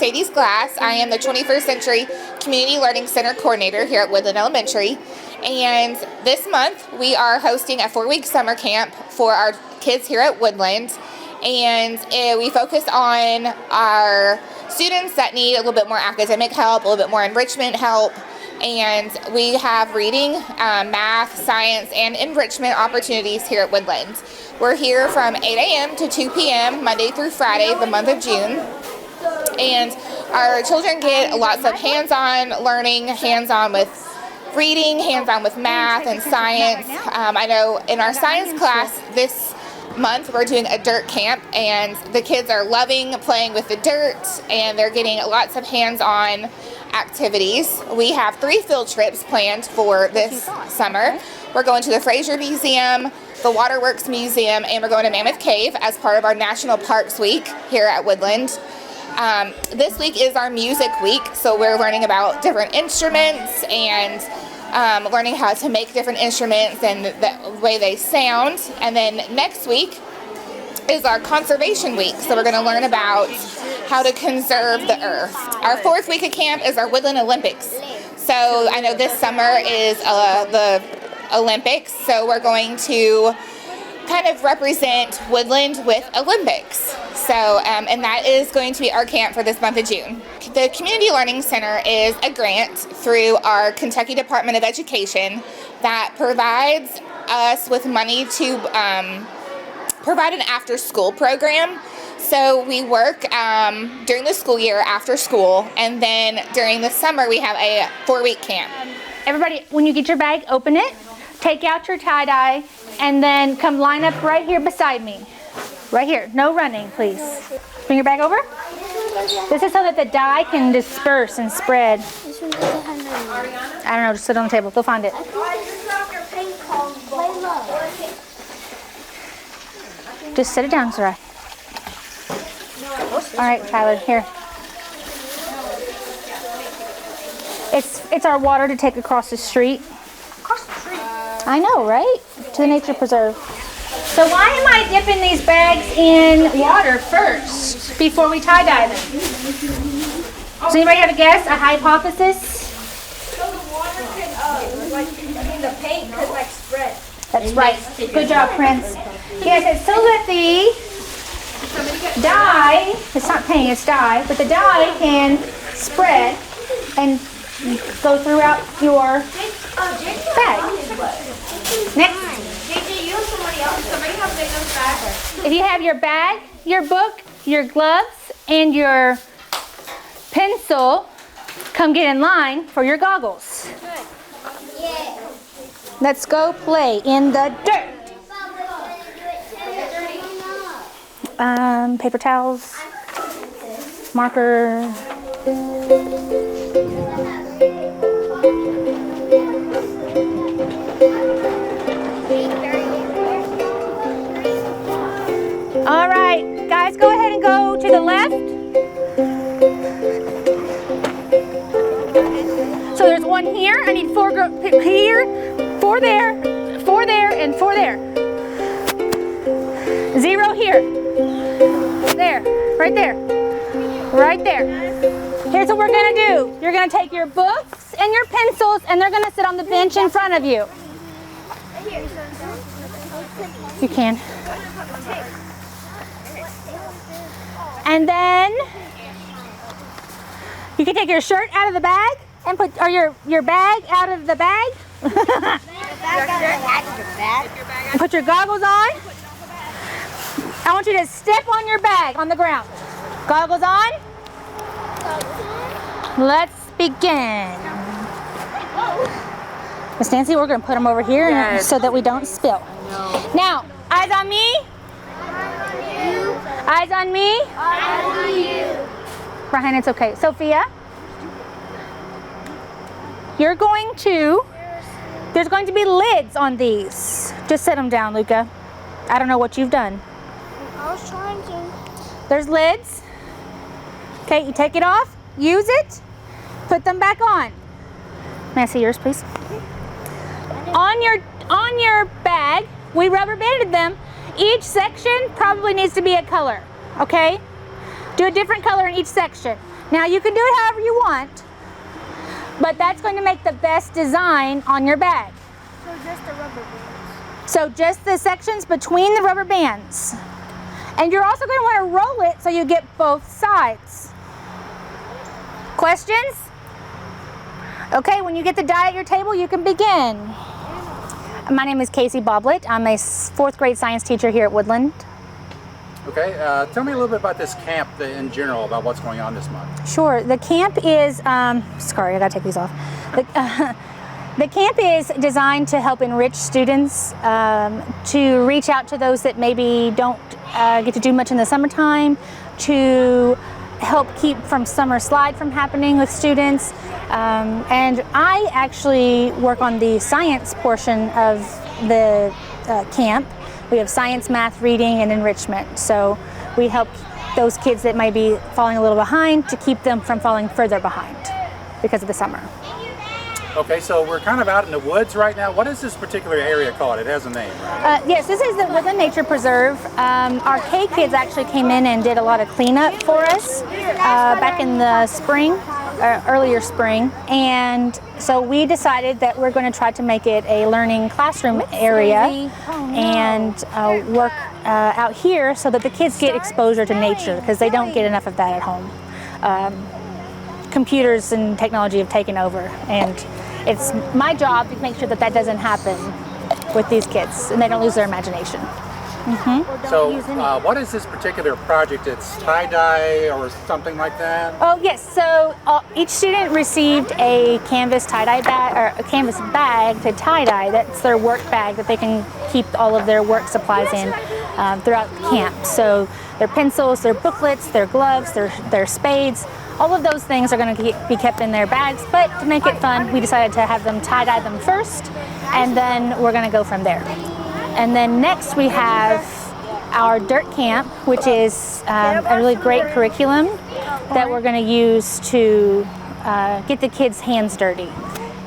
Mercedes Glass. I am the 21st Century Community Learning Center Coordinator here at Woodland Elementary. And this month we are hosting a 4-week summer camp for our kids here at Woodland. And we focus on our students that need a little bit more academic help, a little bit more enrichment help. And we have reading, math, science, and enrichment opportunities here at Woodland. We're here from 8 a.m. to 2 p.m. Monday through Friday, the month of June. And our children get lots of hands-on learning, hands-on with reading, hands-on with math and science. I know in our science class this month we're doing a dirt camp, and the kids are loving playing with the dirt, and they're getting lots of hands-on activities. We have 3 field trips planned for this summer. We're going to the Fraser Museum, the Waterworks Museum, and we're going to Mammoth Cave as part of our National Parks Week here at Woodland. This week is our music week, so we're learning about different instruments and learning how to make different instruments and the way they sound. And then next week is our conservation week, so we're going to learn about how to conserve the earth. Our 4th week of camp is our Woodland Olympics. So I know this summer is the Olympics, so we're going to kind of represent Woodland with Olympics. So, and that is going to be our camp for this month of June. The Community Learning Center is a grant through our Kentucky Department of Education that provides us with money to provide an after-school program. So we work during the school year after school, and then during the summer we have a 4-week camp. Everybody, when you get your bag, open it, take out your tie-dye, and then come line up right here beside me. Right here. No running, please. Bring your bag over. This is so that the dye can disperse and spread. I don't know, just sit on the table. Go find it. Just sit it down, Sarah. All right, Tyler, here. It's our water to take across the street. Across the street? I know, right? To the nature preserve. So why am I dipping these bags in water first before we tie-dye them? Does anybody have a guess, a hypothesis? So the water can, the paint could spread. That's right. Good job, Prince. Yes, it's so that the dye, it's not paint, it's dye, but the dye can spread and go throughout your bag. Next. If you have your bag, your book, your gloves, and your pencil, come get in line for your goggles. Let's go play in the dirt. Paper towels, marker. All right, guys, go ahead and go to the left. So there's one here. I need 4 here, 4 there, 4 there, and 4 there. 0 here. There, right there, right there. Here's what we're gonna do. You're gonna take your books and your pencils, and they're gonna sit on the bench in front of you. You can. And then you can take your shirt out of the bag and put, or your bag out of the bag. And put your goggles on. I want you to step on your bag on the ground. Goggles on. Let's begin. Miss Nancy, we're going to put them over here so that we don't spill. Now, eyes on me. Eyes on me. Eyes on you. Brian, it's okay. Sophia, you're going to, there's going to be lids on these. Just set them down, Luca. I don't know what you've done. I was trying to. There's lids. Okay, you take it off, use it, put them back on. May I see yours, please? On your bag, we rubber banded them. Each section probably needs to be a color, okay? Do a different color in each section. Now you can do it however you want, but that's going to make the best design on your bag. So just the rubber bands. So just the sections between the rubber bands. And you're also going to want to roll it so you get both sides. Questions? Okay, when you get the die at your table, you can begin. My name is Casey Boblet. I'm a 4th grade science teacher here at Woodland. Okay, tell me a little bit about this camp in general, about what's going on this month. Sure, the camp is, sorry, I gotta take these off. The camp is designed to help enrich students, to reach out to those that maybe don't get to do much in the summertime, to help keep from summer slide from happening with students. And I actually work on the science portion of the camp. We have science, math, reading, and enrichment. So we help those kids that might be falling a little behind to keep them from falling further behind because of the summer. Okay, so we're kind of out in the woods right now. What is this particular area called? It has a name, right? Yes, this is the Woodland Nature Preserve. Our K kids actually came in and did a lot of cleanup for us back in the spring, earlier spring. And so we decided that we're going to try to make it a learning classroom area and work out here so that the kids get exposure to nature, because they don't get enough of that at home. Computers and technology have taken over, and it's my job to make sure that that doesn't happen with these kids and they don't lose their imagination. So what is this particular project? It's tie-dye or something like that? Oh yes, so each student received a canvas tie-dye bag, or a canvas bag to tie-dye. That's their work bag that they can keep all of their work supplies in throughout camp. So their pencils, their booklets, their gloves, their spades, all of those things are going to be kept in their bags, but to make it fun, we decided to have them tie-dye them first, and then we're going to go from there. And then next we have our dirt camp, which is a really great curriculum that we're going to use to get the kids' hands dirty.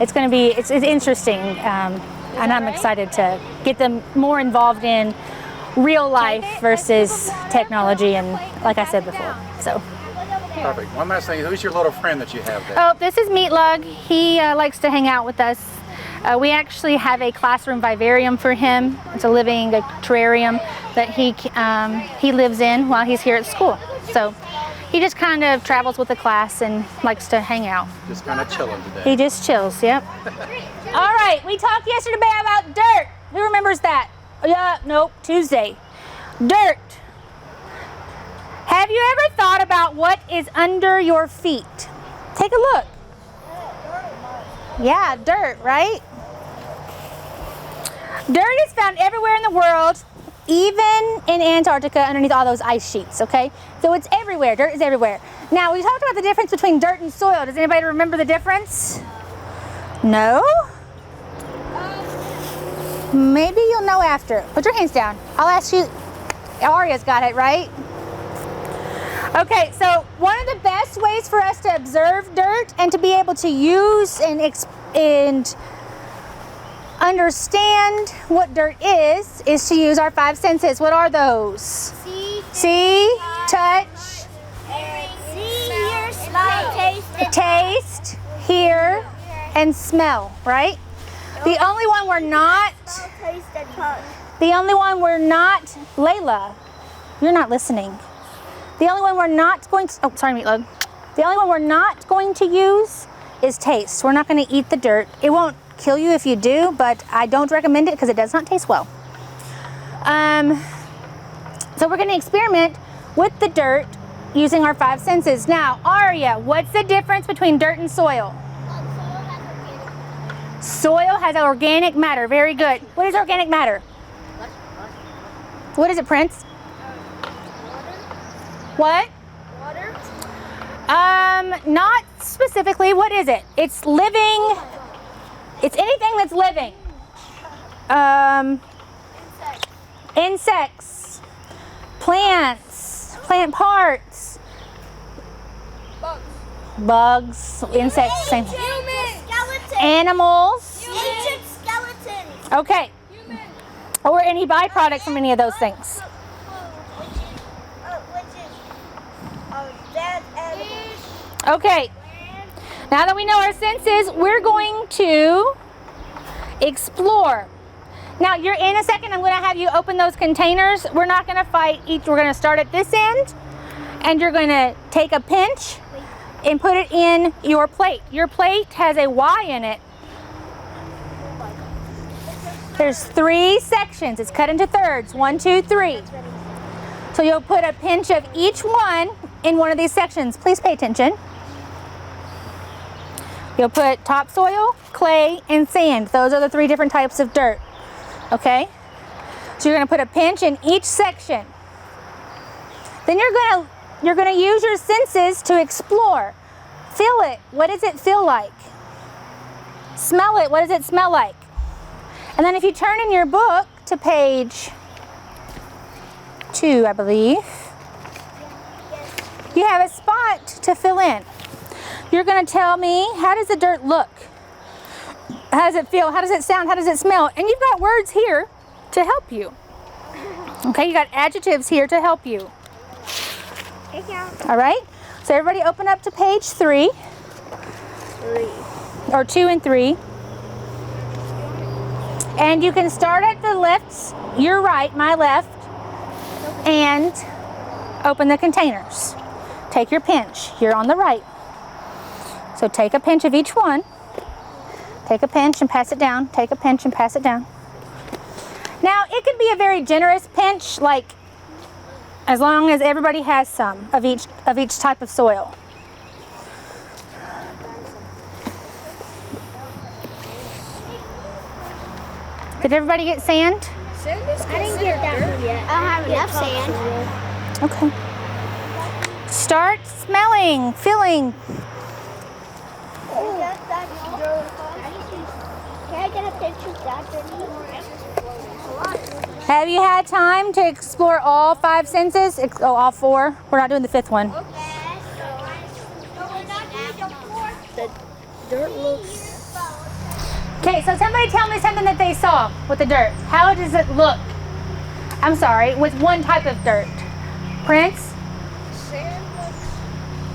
It's going to be, it's interesting, and I'm excited to get them more involved in real life versus technology, and like I said before, so. Perfect. One last thing, who's your little friend that you have there? Oh, this is Meatlug. He likes to hang out with us. We actually have a classroom vivarium for him. It's a living terrarium that he lives in while he's here at school. So he just kind of travels with the class and likes to hang out. Just kind of chilling today. He just chills, yep. All right, we talked yesterday about dirt. Who remembers that? Yeah, nope, Tuesday. Dirt. Have you ever thought about what is under your feet? Take a look. Yeah, dirt, right? Dirt is found everywhere in the world, even in Antarctica underneath all those ice sheets, okay? So it's everywhere, dirt is everywhere. Now, we talked about the difference between dirt and soil. Does anybody remember the difference? No? Maybe you'll know after. Put your hands down. I'll ask you. Aria's got it, right? Okay, so one of the best ways for us to observe dirt and to be able to use and understand what dirt is to use our 5 senses. What are those? See, touch, hear, smell, taste, hear, and smell, right? The only one we're not, Layla, you're not listening. The only one we're not going to, oh, sorry, Meatlug. The only one we're not going to use is taste. We're not going to eat the dirt. It won't kill you if you do, but I don't recommend it because it does not taste well. So we're going to experiment with the dirt using our 5 senses. Now, Aria, what's the difference between dirt and soil? Soil has organic matter. Very good. What is organic matter? What is it, Prince? What? Water? Not specifically. What is it? It's living. It's anything that's living. Insects. Plants. Plant parts. Bugs. Insects. Same. Animals. Ancient skeletons. Okay. Or any byproduct from any of those things. Okay, now that we know our senses, we're going to explore. Now, you're in a second, I'm going to have you open those containers. We're not going to fight each. We're going to start at this end, and you're going to take a pinch and put it in your plate. Your plate has a Y in it. There's 3 sections. It's cut into thirds. 1, 2, 3. So you'll put a pinch of each one in one of these sections. Please pay attention. You'll put topsoil, clay, and sand. Those are the 3 different types of dirt. Okay? So you're going to put a pinch in each section. Then you're going to use your senses to explore. Feel it. What does it feel like? Smell it. What does it smell like? And then if you turn in your book to page 2, I believe, you have a spot to fill in. You're going to tell me, how does the dirt look? How does it feel? How does it sound? How does it smell? And you've got words here to help you. Okay, you got adjectives here to help you. All right, so everybody open up to page 3. Or 2 and 3. And you can start at the left, your right, my left, and open the containers. Take your pinch. You're on the right. So take a pinch of each one. Take a pinch and pass it down. Take a pinch and pass it down. Now, it can be a very generous pinch, like as long as everybody has some of each type of soil. Did everybody get sand? I didn't get that one yet. I don't have enough sand. Okay. Start smelling, feeling. Can I get a picture of that? Have you had time to explore all 5 senses? Oh, all 4? We're not doing the 5th one. The dirt looks... Okay, so somebody tell me something that they saw with the dirt. How does it look? I'm sorry, with one type of dirt. Prince? Sand looks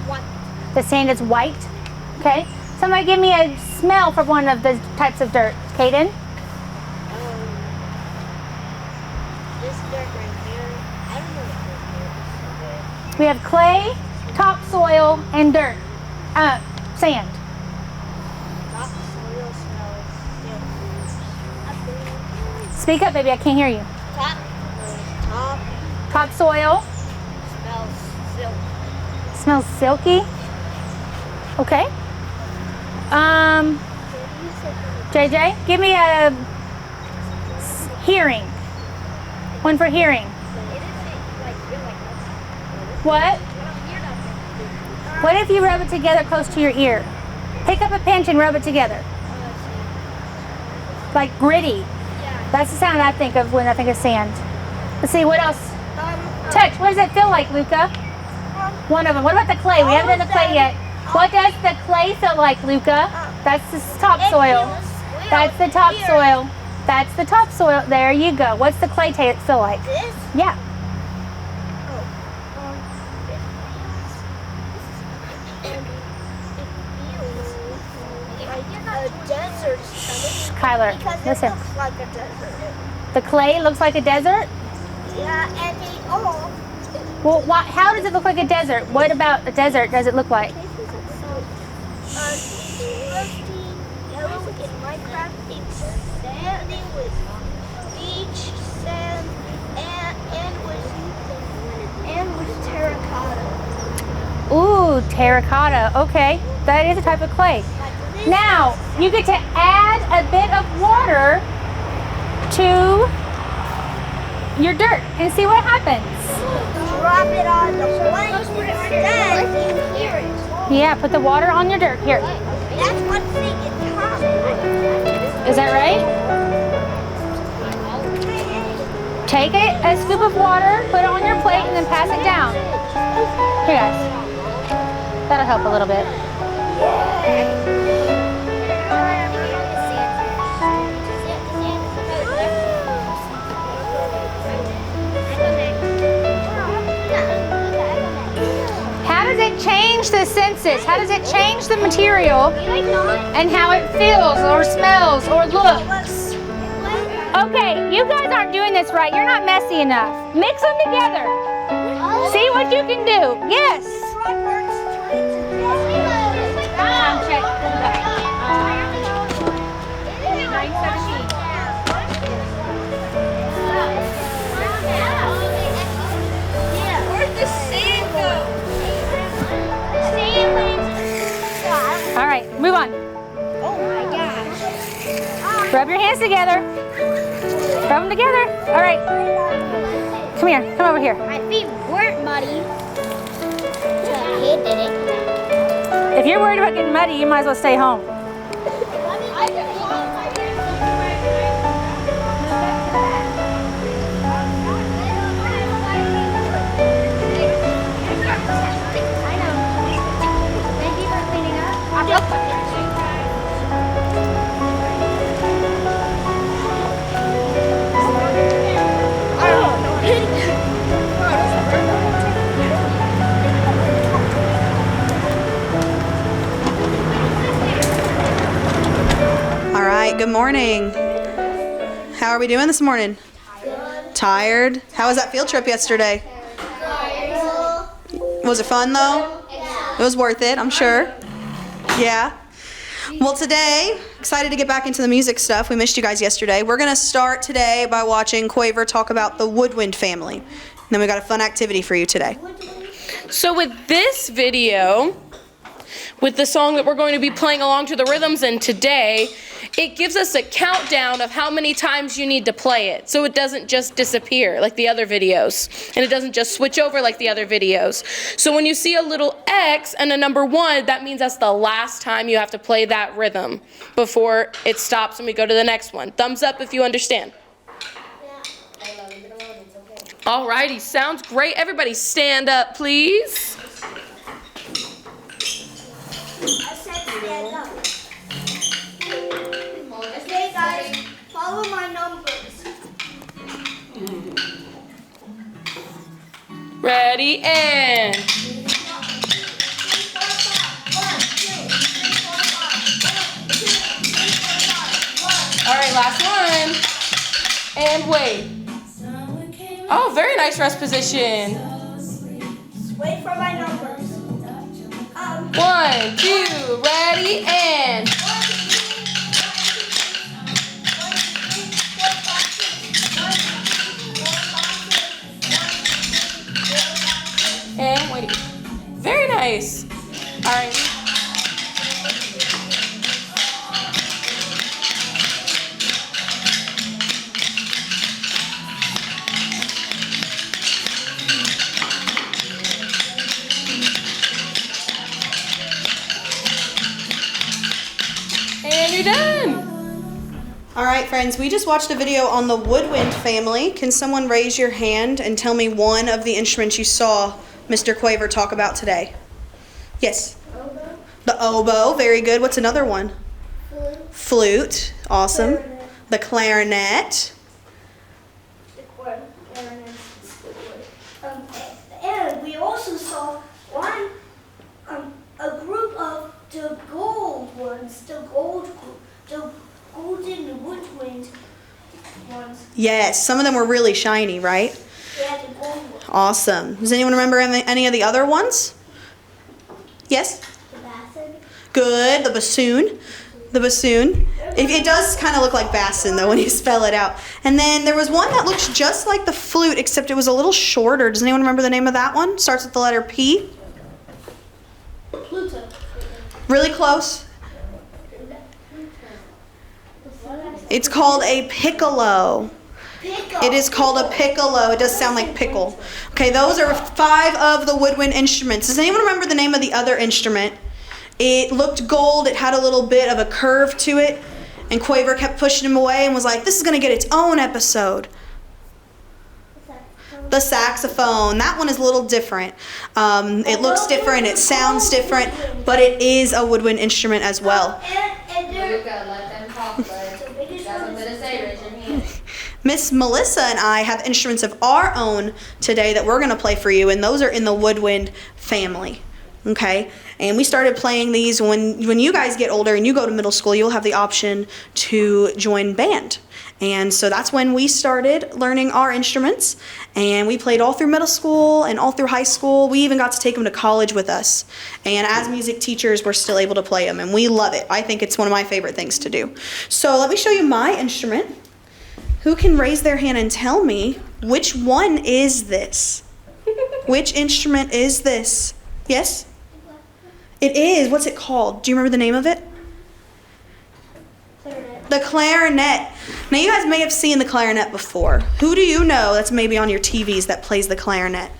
white. The sand is white. Okay. Somebody give me a smell for one of the types of dirt. Kaden? This dirt right here, I don't know what We have clay, topsoil, and dirt. Sand. topsoil smells silky. Speak up, baby. I can't hear you. Top Topsoil smells silky. smells silky. Okay. JJ, give me a hearing. One for hearing. What? What if you rub it together close to your ear? Pick up a pinch and rub it together. Like gritty. That's the sound I think of when I think of sand. Let's see, what else? Touch, what does it feel like, Luca? One of them. What about the clay? We haven't done the clay yet. What does the clay feel like, Luca? That's the topsoil. That's the topsoil. That's the topsoil. There you go. What's the clay feel like? This? Yeah. A desert. Kyler, Because it listen. looks like a desert. The clay looks like a desert? Yeah, and they all. Well, how does it look like a desert? What about a desert does it look like? Rusty yellow in Minecraft. It's sandy with beach sand and with terracotta. Ooh, terracotta. Okay, that is a type of clay. Now, you get to add a bit of water to your dirt and see what happens. Drop it on the plate instead. Yeah, put the water on your dirt. Here. That's one thing in common. Is that right? Take a scoop of water, put it on your plate, and then pass it down. Here, guys. That'll help a little bit. How does it change the sense senses. How does it change the material and how it feels or smells or looks? Okay, you guys aren't doing this right. You're not messy enough. Mix them together. See what you can do. Yes. Check. Where'd the sand go? All right, move on. Oh my gosh. Rub your hands together. Rub them together. All right. Come here. Come over here. My feet weren't muddy. The kid did it. If you're worried about getting muddy, you might as well stay home. All right, good morning. How are we doing this morning? Tired? How was that field trip yesterday? Was it fun though? It was worth it, I'm sure. Yeah. Well, today, excited to get back into the music stuff. We missed you guys yesterday. We're going to start today by watching Quaver talk about the Woodland family. And then we got a fun activity for you today. So with this video, with the song that we're going to be playing along to the rhythms in today, it gives us a countdown of how many times you need to play it, so it doesn't just disappear like the other videos, and it doesn't just switch over like the other videos. So when you see a little X and a number 1, that means that's the last time you have to play that rhythm before it stops and we go to the next one. Thumbs up if you understand. Alrighty, sounds great. Everybody stand up, please. I said stand up. Okay, guys, follow my numbers. Ready, and... Alright, last one. And wait. Oh, very nice rest position. Wait for my numbers. 1, 2, ready, and... And wait. Very nice. All right. And you're done. All right, friends, we just watched a video on the Woodland family. Can someone raise your hand and tell me one of the instruments you saw Mr. Quaver talk about today? Yes. Oboe. The oboe, very good. What's another one? Flute, awesome. The clarinet. The clarinet. And we also saw one, a group of the gold ones, the golden woodwind ones. Yes, some of them were really shiny, right? Yeah, the gold ones. Awesome. Does anyone remember any of the other ones? Yes? The bassin. Good. The bassoon. The bassoon. It does kind of look like bassin, though, when you spell it out. And then there was one that looks just like the flute, except it was a little shorter. Does anyone remember the name of that one? Starts with the letter P. Pluto. Really close. It's called a piccolo. It is called a piccolo. It does sound like pickle. Okay, those are 5 of the woodwind instruments. Does anyone remember the name of the other instrument? It looked gold. It had a little bit of a curve to it. And Quaver kept pushing him away and was like, this is going to get its own episode. The saxophone. That one is a little different. It looks different. It sounds different. But it is a woodwind instrument as well. And there, Let them talk, bud. Got something to say, raise your hand. Miss Melissa and I have instruments of our own today that we're going to play for you, and those are in the woodwind family. Okay, and we started playing these. When you guys get older and you go to middle school, you'll have the option to join band. And so that's when we started learning our instruments, and we played all through middle school and all through high school. We even got to take them to college with us. And as music teachers, we're still able to play them, and we love it. I think it's one of my favorite things to do. So let me show you my instrument. Who can raise their hand and tell me which one is this? Which instrument is this? Yes? It is. What's it called? Do you remember the name of it? Clarinet. The clarinet. Now you guys may have seen the clarinet before. Who do you know that's maybe on your TVs that plays the clarinet?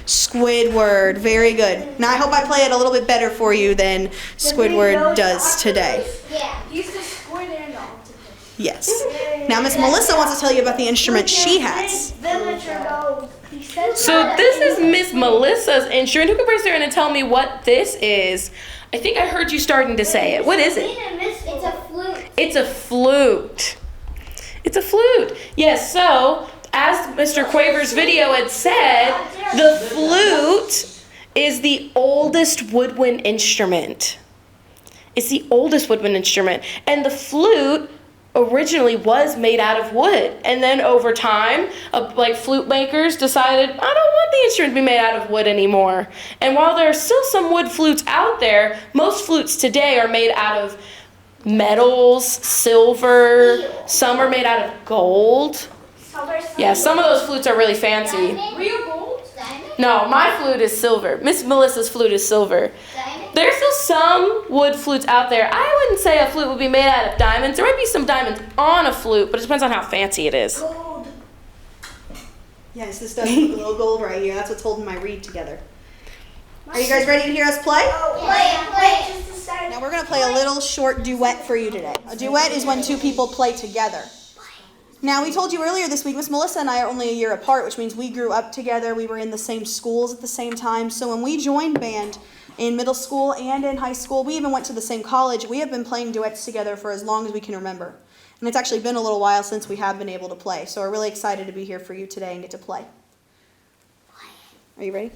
Squidward. Very good. Now I hope I play it a little bit better for you than Squidward does today. Yeah, he's the squid and all. Yes. Now Miss Melissa wants to tell you about the instrument she has. So this is Miss Melissa's instrument. Who can raise their hand and tell me what this is? I think I heard you starting to say it. What is it? It's a flute. It's a flute. It's a flute. Yes, so as Mr. Quaver's video had said, the flute is the oldest woodwind instrument. It's the oldest woodwind instrument. And the flute originally was made out of wood, and then over time like flute makers decided, I don't want the instrument to be made out of wood anymore. And while there are still some wood flutes out there, most flutes today are made out of metals, silver, some are made out of gold. Yeah, some of those flutes are really fancy. Real gold? No, my flute is silver. Miss Melissa's flute is silver. There's still some wood flutes out there. I wouldn't say a flute would be made out of diamonds. There might be some diamonds on a flute, but it depends on how fancy it is. Gold. Yes, this does look a little gold right here. That's what's holding my reed together. Are you guys ready to hear us play? Wait, just a second. Now we're going to play a little short duet for you today. A duet is when two people play together. Now, we told you earlier this week, Miss Melissa and I are only a year apart, which means we grew up together. We were in the same schools at the same time. So when we joined band in middle school and in high school, we even went to the same college. We have been playing duets together for as long as we can remember. And it's actually been a little while since we have been able to play. So we're really excited to be here for you today and get to play. Are you ready?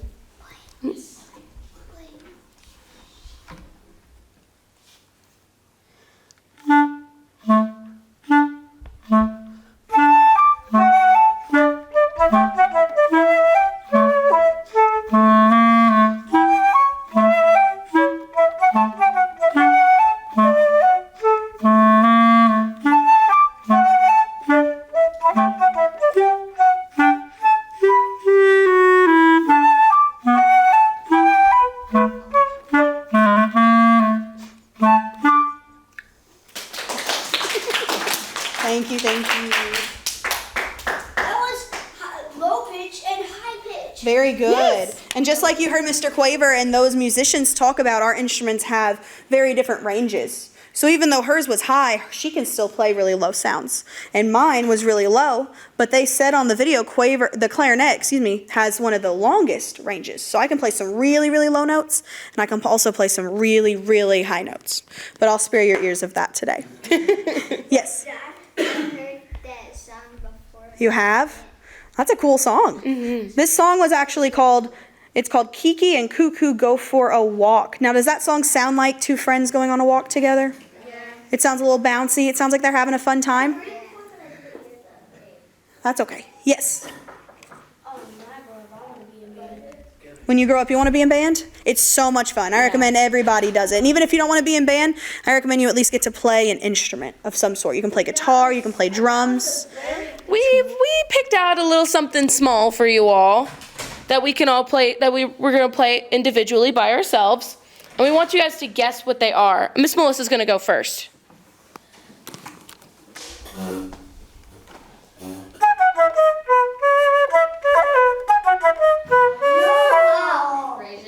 Thank you. That was low pitch and high pitch. Very good. Yes. And just like you heard Mr. Quaver and those musicians talk about, our instruments have very different ranges. So even though hers was high, she can still play really low sounds. And mine was really low, but they said on the video, the clarinet, has one of the longest ranges. So I can play some really, really low notes, and I can also play some really, really high notes. But I'll spare your ears of that today. Yes? I've heard that song before. You have? That's a cool song. Mm-hmm. This song was actually called Kiki and Cuckoo Go for a Walk. Now, does that song sound like two friends going on a walk together? Yeah. It sounds a little bouncy. It sounds like they're having a fun time. That's okay. Yes. When you grow up, you want to be in band? It's so much fun. I recommend everybody does it. And even if you don't want to be in band, I recommend you at least get to play an instrument of some sort. You can play guitar, you can play drums. We picked out a little something small for you all that we can all play, that we're going to play individually by ourselves. And we want you guys to guess what they are. Miss Melissa's going to go first.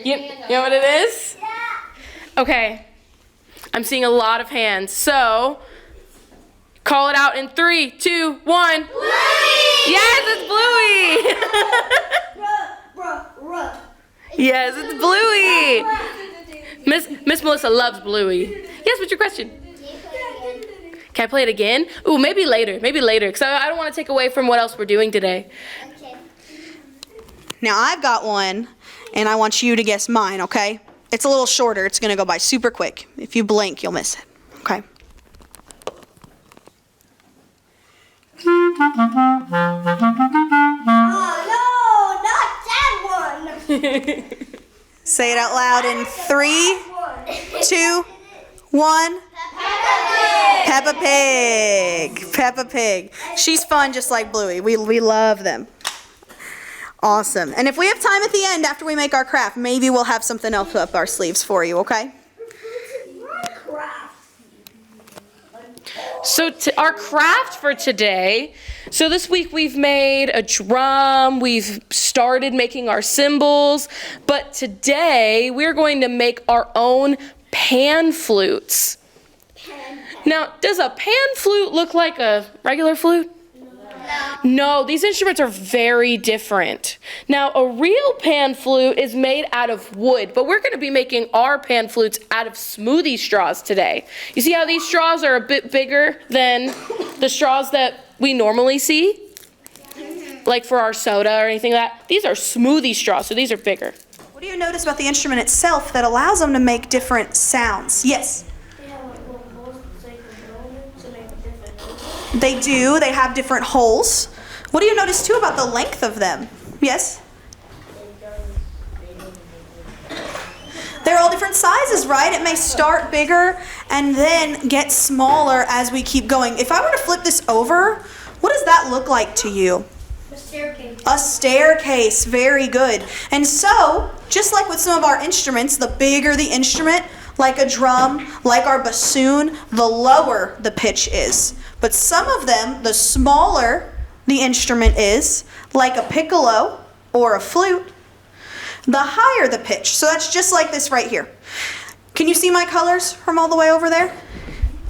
You know what it is? Yeah. Okay. I'm seeing a lot of hands. So, call it out in 3, 2, 1. Bluey! Yes, it's Bluey! Yes, it's Bluey! Miss Melissa loves Bluey. Yes, what's your question? Can I play it again? Ooh, maybe later, because I don't want to take away from what else we're doing today. Okay. Now, I've got one, and I want you to guess mine, okay? It's a little shorter. It's going to go by super quick. If you blink, you'll miss it. Okay. Oh, no, not that one. Say it out loud in 3, 2, 1. Peppa Pig. Peppa Pig. She's fun just like Bluey. We love them. Awesome. And if we have time at the end after we make our craft, maybe we'll have something else up our sleeves for you, okay? So our craft for today, so this week we've made a drum, we've started making our cymbals, but today we're going to make our own pan flutes. Now, does a pan flute look like a regular flute? No, these instruments are very different. Now, a real pan flute is made out of wood, but we're going to be making our pan flutes out of smoothie straws today. You see how these straws are a bit bigger than the straws that we normally see? Like for our soda or anything like that. These are smoothie straws, so these are bigger. What do you notice about the instrument itself that allows them to make different sounds? Yes? They do. They have different holes. What do you notice too about the length of them? Yes? They're all different sizes, right? It may start bigger and then get smaller as we keep going. If I were to flip this over, what does that look like to you? A staircase. A staircase. Very good. And so, just like with some of our instruments, the bigger the instrument, like a drum, like our bassoon, the lower the pitch is. But some of them, the smaller the instrument is, like a piccolo or a flute, the higher the pitch. So that's just like this right here. Can you see my colors from all the way over there?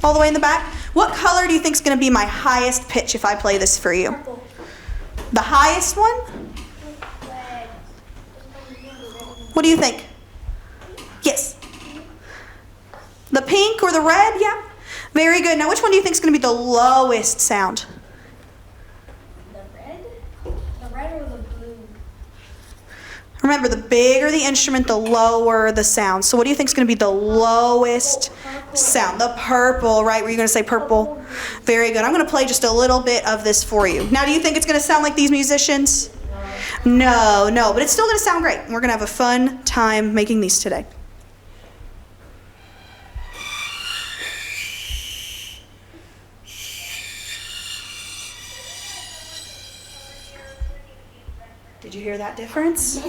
All the way in the back? What color do you think is going to be my highest pitch if I play this for you? Purple. The highest one? Red. What do you think? Yes. The pink or the red? Yeah. Very good. Now, which one do you think is going to be the lowest sound? The red? The red or the blue? Remember, the bigger the instrument, the lower the sound. So what do you think is going to be the lowest sound? The purple, right? Were you going to say purple? Very good. I'm going to play just a little bit of this for you. Now, do you think it's going to sound like these musicians? No, but it's still going to sound great. We're going to have a fun time making these today. Did you hear that difference?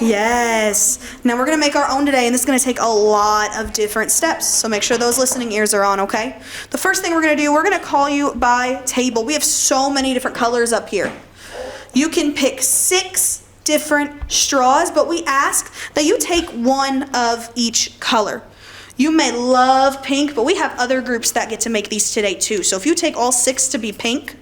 Yes. Now we're going to make our own today, and this is going to take a lot of different steps. So make sure those listening ears are on, okay? The first thing we're going to do, we're going to call you by table. We have so many different colors up here. You can pick 6 different straws, but we ask that you take one of each color. You may love pink, but we have other groups that get to make these today too. So if you take all 6 to be pink,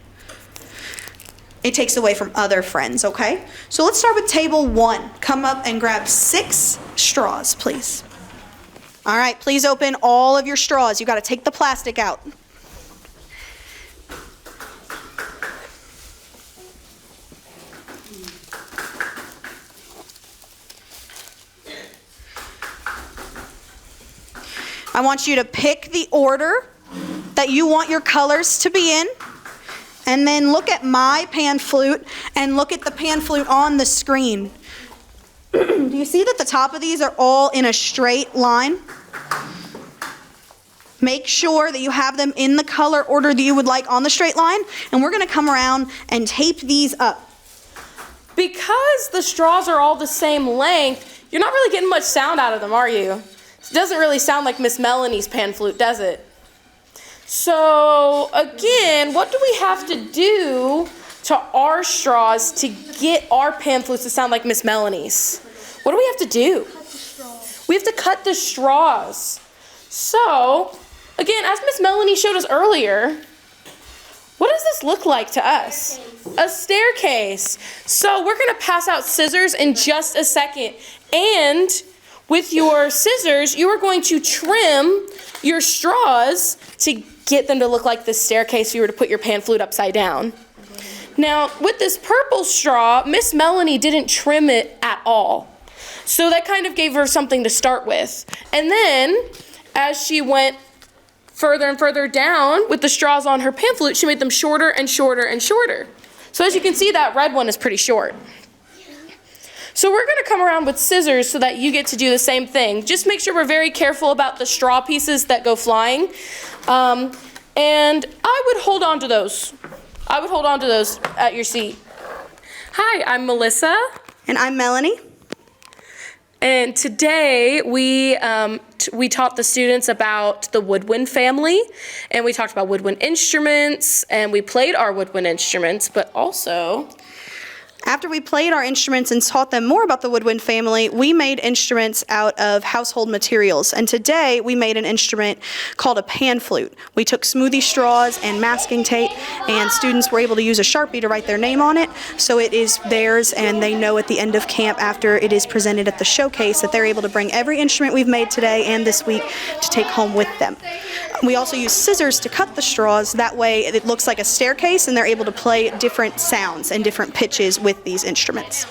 it takes away from other friends, okay? So let's start with table 1. Come up and grab 6 straws, please. All right, please open all of your straws. You got to take the plastic out. I want you to pick the order that you want your colors to be in. And then look at my pan flute and look at the pan flute on the screen. Do you see that the top of these are all in a straight line? Make sure that you have them in the color order that you would like on the straight line. And we're going to come around and tape these up. Because the straws are all the same length, you're not really getting much sound out of them, are you? It doesn't really sound like Miss Melanie's pan flute, does it? So, again, what do we have to do to our straws to get our pan flutes to sound like Miss Melanie's? What do we have to do? Cut the straws. We have to cut the straws. So, again, as Miss Melanie showed us earlier, what does this look like to us? A staircase. So, we're going to pass out scissors in just a second. And with your scissors, you are going to trim your straws to get them to look like the staircase if you were to put your pan flute upside down. Now, with this purple straw, Miss Melanie didn't trim it at all. So that kind of gave her something to start with. And then, as she went further and further down with the straws on her pan flute, she made them shorter and shorter and shorter. So as you can see, that red one is pretty short. So we're gonna come around with scissors so that you get to do the same thing. Just make sure we're very careful about the straw pieces that go flying. And I would hold on to those. I would hold on to those at your seat. Hi, I'm Melissa. And I'm Melanie. And today we taught the students about the woodwind family, and we talked about woodwind instruments, and we played our woodwind instruments, but also... After we played our instruments and taught them more about the woodwind family, we made instruments out of household materials. And today we made an instrument called a pan flute. We took smoothie straws and masking tape, and students were able to use a Sharpie to write their name on it. So it is theirs, and they know at the end of camp, after it is presented at the showcase, that they're able to bring every instrument we've made today and this week to take home with them. We also use scissors to cut the straws. That way it looks like a staircase, and they're able to play different sounds and different pitches with these instruments.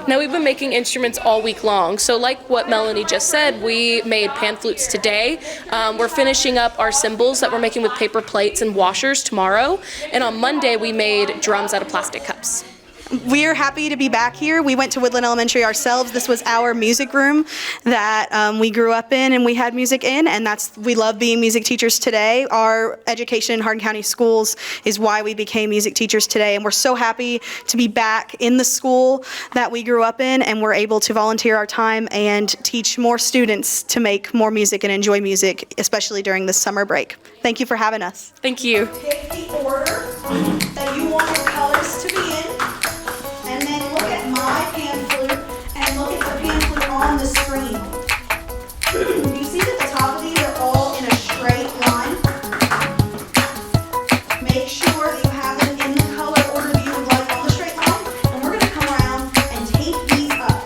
Now we've been making instruments all week long, so like what Melanie just said, we made pan flutes today. We're finishing up our cymbals that we're making with paper plates and washers tomorrow, and on Monday we made drums out of plastic cups. We're happy to be back here. We went to Woodland Elementary ourselves. This was our music room that we grew up in and we had music in, and we love being music teachers today. Our education in Hardin County Schools is why we became music teachers today, and we're so happy to be back in the school that we grew up in, and we're able to volunteer our time and teach more students to make more music and enjoy music, especially during the summer break. Thank you for having us. Thank you. Pick the order that you want your colors to be in. And then look at my pan flute and look at the pan flute on the screen. You see that the top of these are all in a straight line? Make sure that you have them in the color order that you would like on the straight line. And we're going to come around and tape these up.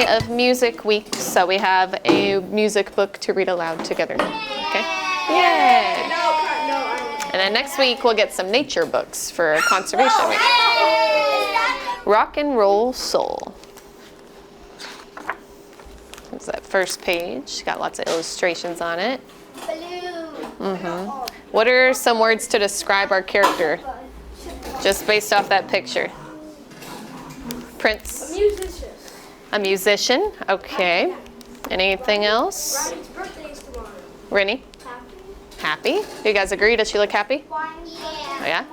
Of music week, so we have a music book to read aloud together. Okay? Yay! And then next week we'll get some nature books for conservation week. Rock and Roll Soul. There's that first page. Got lots of illustrations on it. What are some words to describe our character? Just based off that picture. Prince. A musician, okay. Anything else? Ronnie's birthday is tomorrow. Rennie? Happy. You guys agree? Does she look happy? Yeah. Oh, yeah?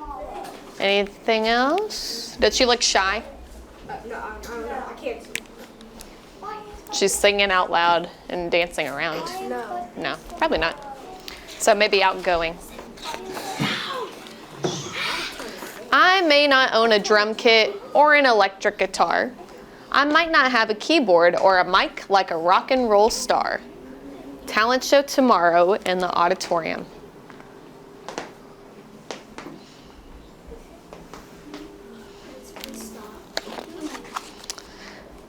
Anything else? Does she look shy? No, I don't know. I can't see. She's singing out loud and dancing around. No. No, probably not. So maybe outgoing. I may not own a drum kit or an electric guitar. I might not have a keyboard or a mic like a rock and roll star. Talent show tomorrow in the auditorium.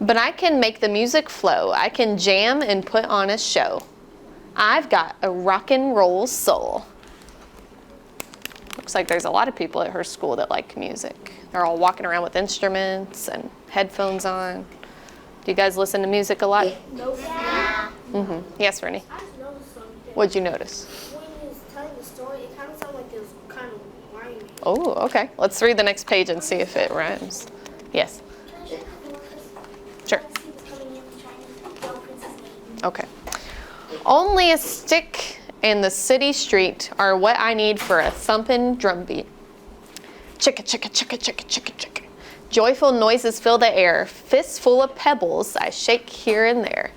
But I can make the music flow. I can jam and put on a show. I've got a rock and roll soul. Looks like there's a lot of people at her school that like music. They're all walking around with instruments and headphones on. Do you guys listen to music a lot? Nope. Yeah. Yes, Rennie? I just noticed something. What'd you notice? When you was telling the story, it kind of sounded like it was kind of rhyming. Oh, okay. Let's read the next page and see if it rhymes. Yes. Sure. Okay. Only a stick and the city street are what I need for a thumping drum beat. Chicka, chicka, chicka, chicka, chicka, chicka. Joyful noises fill the air. Fists full of pebbles I shake here and there.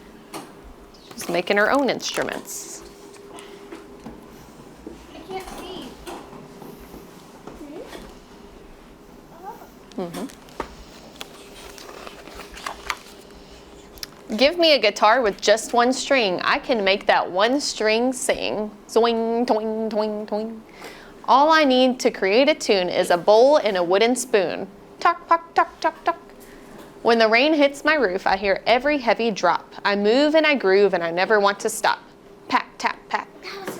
She's making her own instruments. I can't see. Give me a guitar with just one string. I can make that one string sing. Zoing, toing, toing, toing. All I need to create a tune is a bowl and a wooden spoon. Tock, tock, tock, tock, tock. When the rain hits my roof, I hear every heavy drop. I move and I groove and I never want to stop. Pat, tap, pat.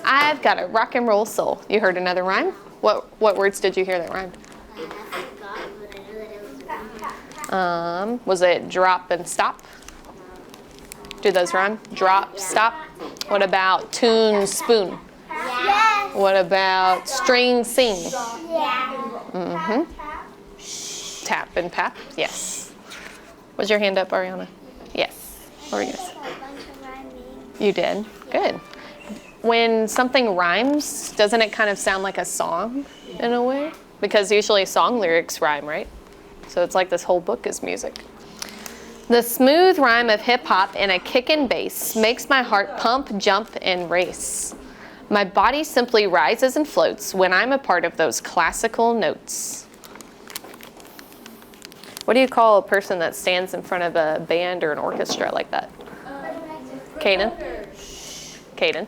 I've got a rock and roll soul. You heard another rhyme? What words did you hear that rhymed? Was it drop and stop? Do those rhyme? Drop, stop. What about tune, spoon? Yes. What about string, sing? Yeah. Tap and pap? Yes. Was your hand up, Ariana? Yes. What were you gonna say? You did? Good. When something rhymes, doesn't it kind of sound like a song in a way? Because usually song lyrics rhyme, right? So it's like this whole book is music. The smooth rhyme of hip-hop and a kick and bass makes my heart pump, jump, and race. My body simply rises and floats when I'm a part of those classical notes. What do you call a person that stands in front of a band or an orchestra like that? Caden? Caden.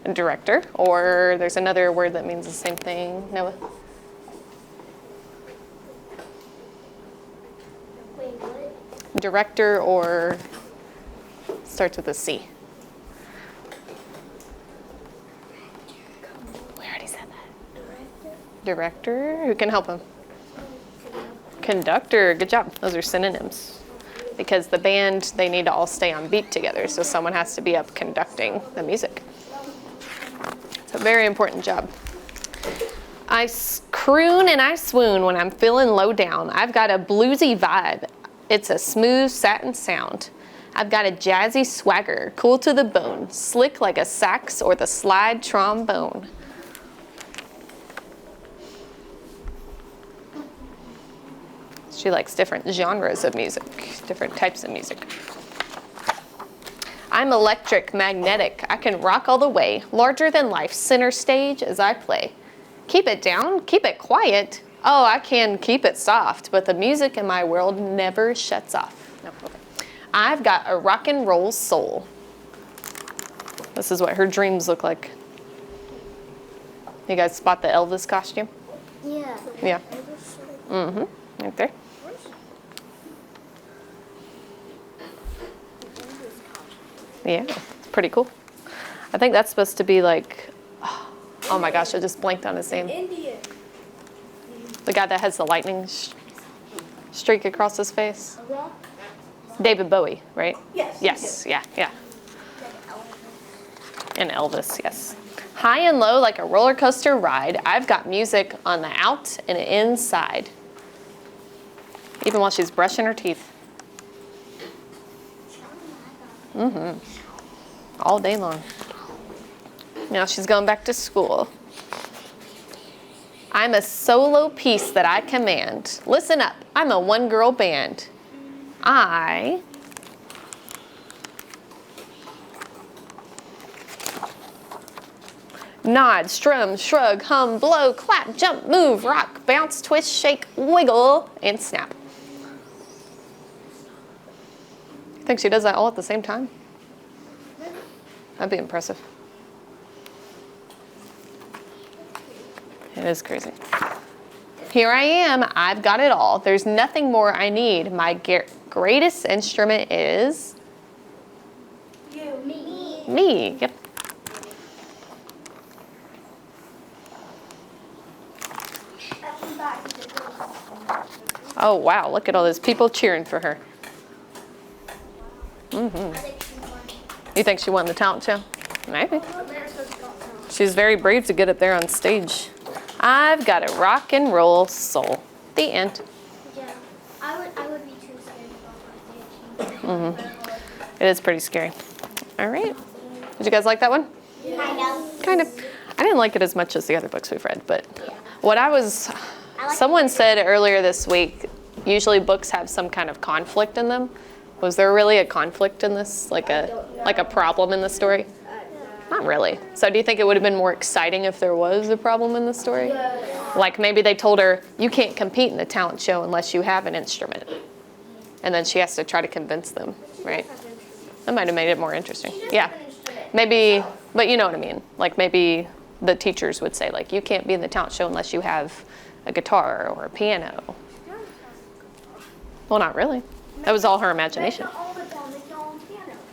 A director. Or there's another word that means the same thing. Noah? Wait, what? Director, or starts with a C. We already said that. Director? Who can help him? Conductor. Good job. Those are synonyms. Because the band, they need to all stay on beat together, so someone has to be up conducting the music. It's a very important job. I croon and I swoon when I'm feeling low down. I've got a bluesy vibe. It's a smooth satin sound. I've got a jazzy swagger, cool to the bone, slick like a sax or the slide trombone. She likes different genres of music, different types of music. I'm electric, magnetic. I can rock all the way, larger than life, center stage as I play. Keep it down, keep it quiet. Oh, I can keep it soft, but the music in my world never shuts off. No, okay. I've got a rock and roll soul. This is what her dreams look like. You guys spot the Elvis costume? Yeah. Yeah. Right there. Yeah, it's pretty cool. I think that's supposed to be like, oh my gosh, I just blanked on his name. Indian. The guy that has the lightning streak across his face. David Bowie, right? Yes. Yes, yeah. And Elvis, yes. High and low like a roller coaster ride, I've got music on the out and inside. Even while she's brushing her teeth. All day long. Now she's going back to school. I'm a solo piece that I command. Listen up, I'm a one-girl band. I nod, strum, shrug, hum, blow, clap, jump, move, rock, bounce, twist, shake, wiggle, and snap. I think she does that all at the same time. That'd be impressive. It is crazy. Here I am, I've got it all. There's nothing more I need. My greatest instrument is? Me, yep. Oh wow, look at all those people cheering for her. You think she won the talent show? Maybe. She's very brave to get up there on stage. I've got a rock and roll soul. The end. Yeah, I would be too scared about my It is pretty scary. All right. Did you guys like that one? Kind of. I didn't like it as much as the other books we've read, but what someone said earlier this week, usually books have some kind of conflict in them. Was there really a conflict in this? Like a problem in the story? Not really. So do you think it would have been more exciting if there was a problem in the story? Like maybe they told her, you can't compete in the talent show unless you have an instrument. And then she has to try to convince them, right? That might have made it more interesting. Yeah. Maybe, but you know what I mean. Like maybe the teachers would say, like, you can't be in the talent show unless you have a guitar or a piano. Well, not really. That was all her imagination.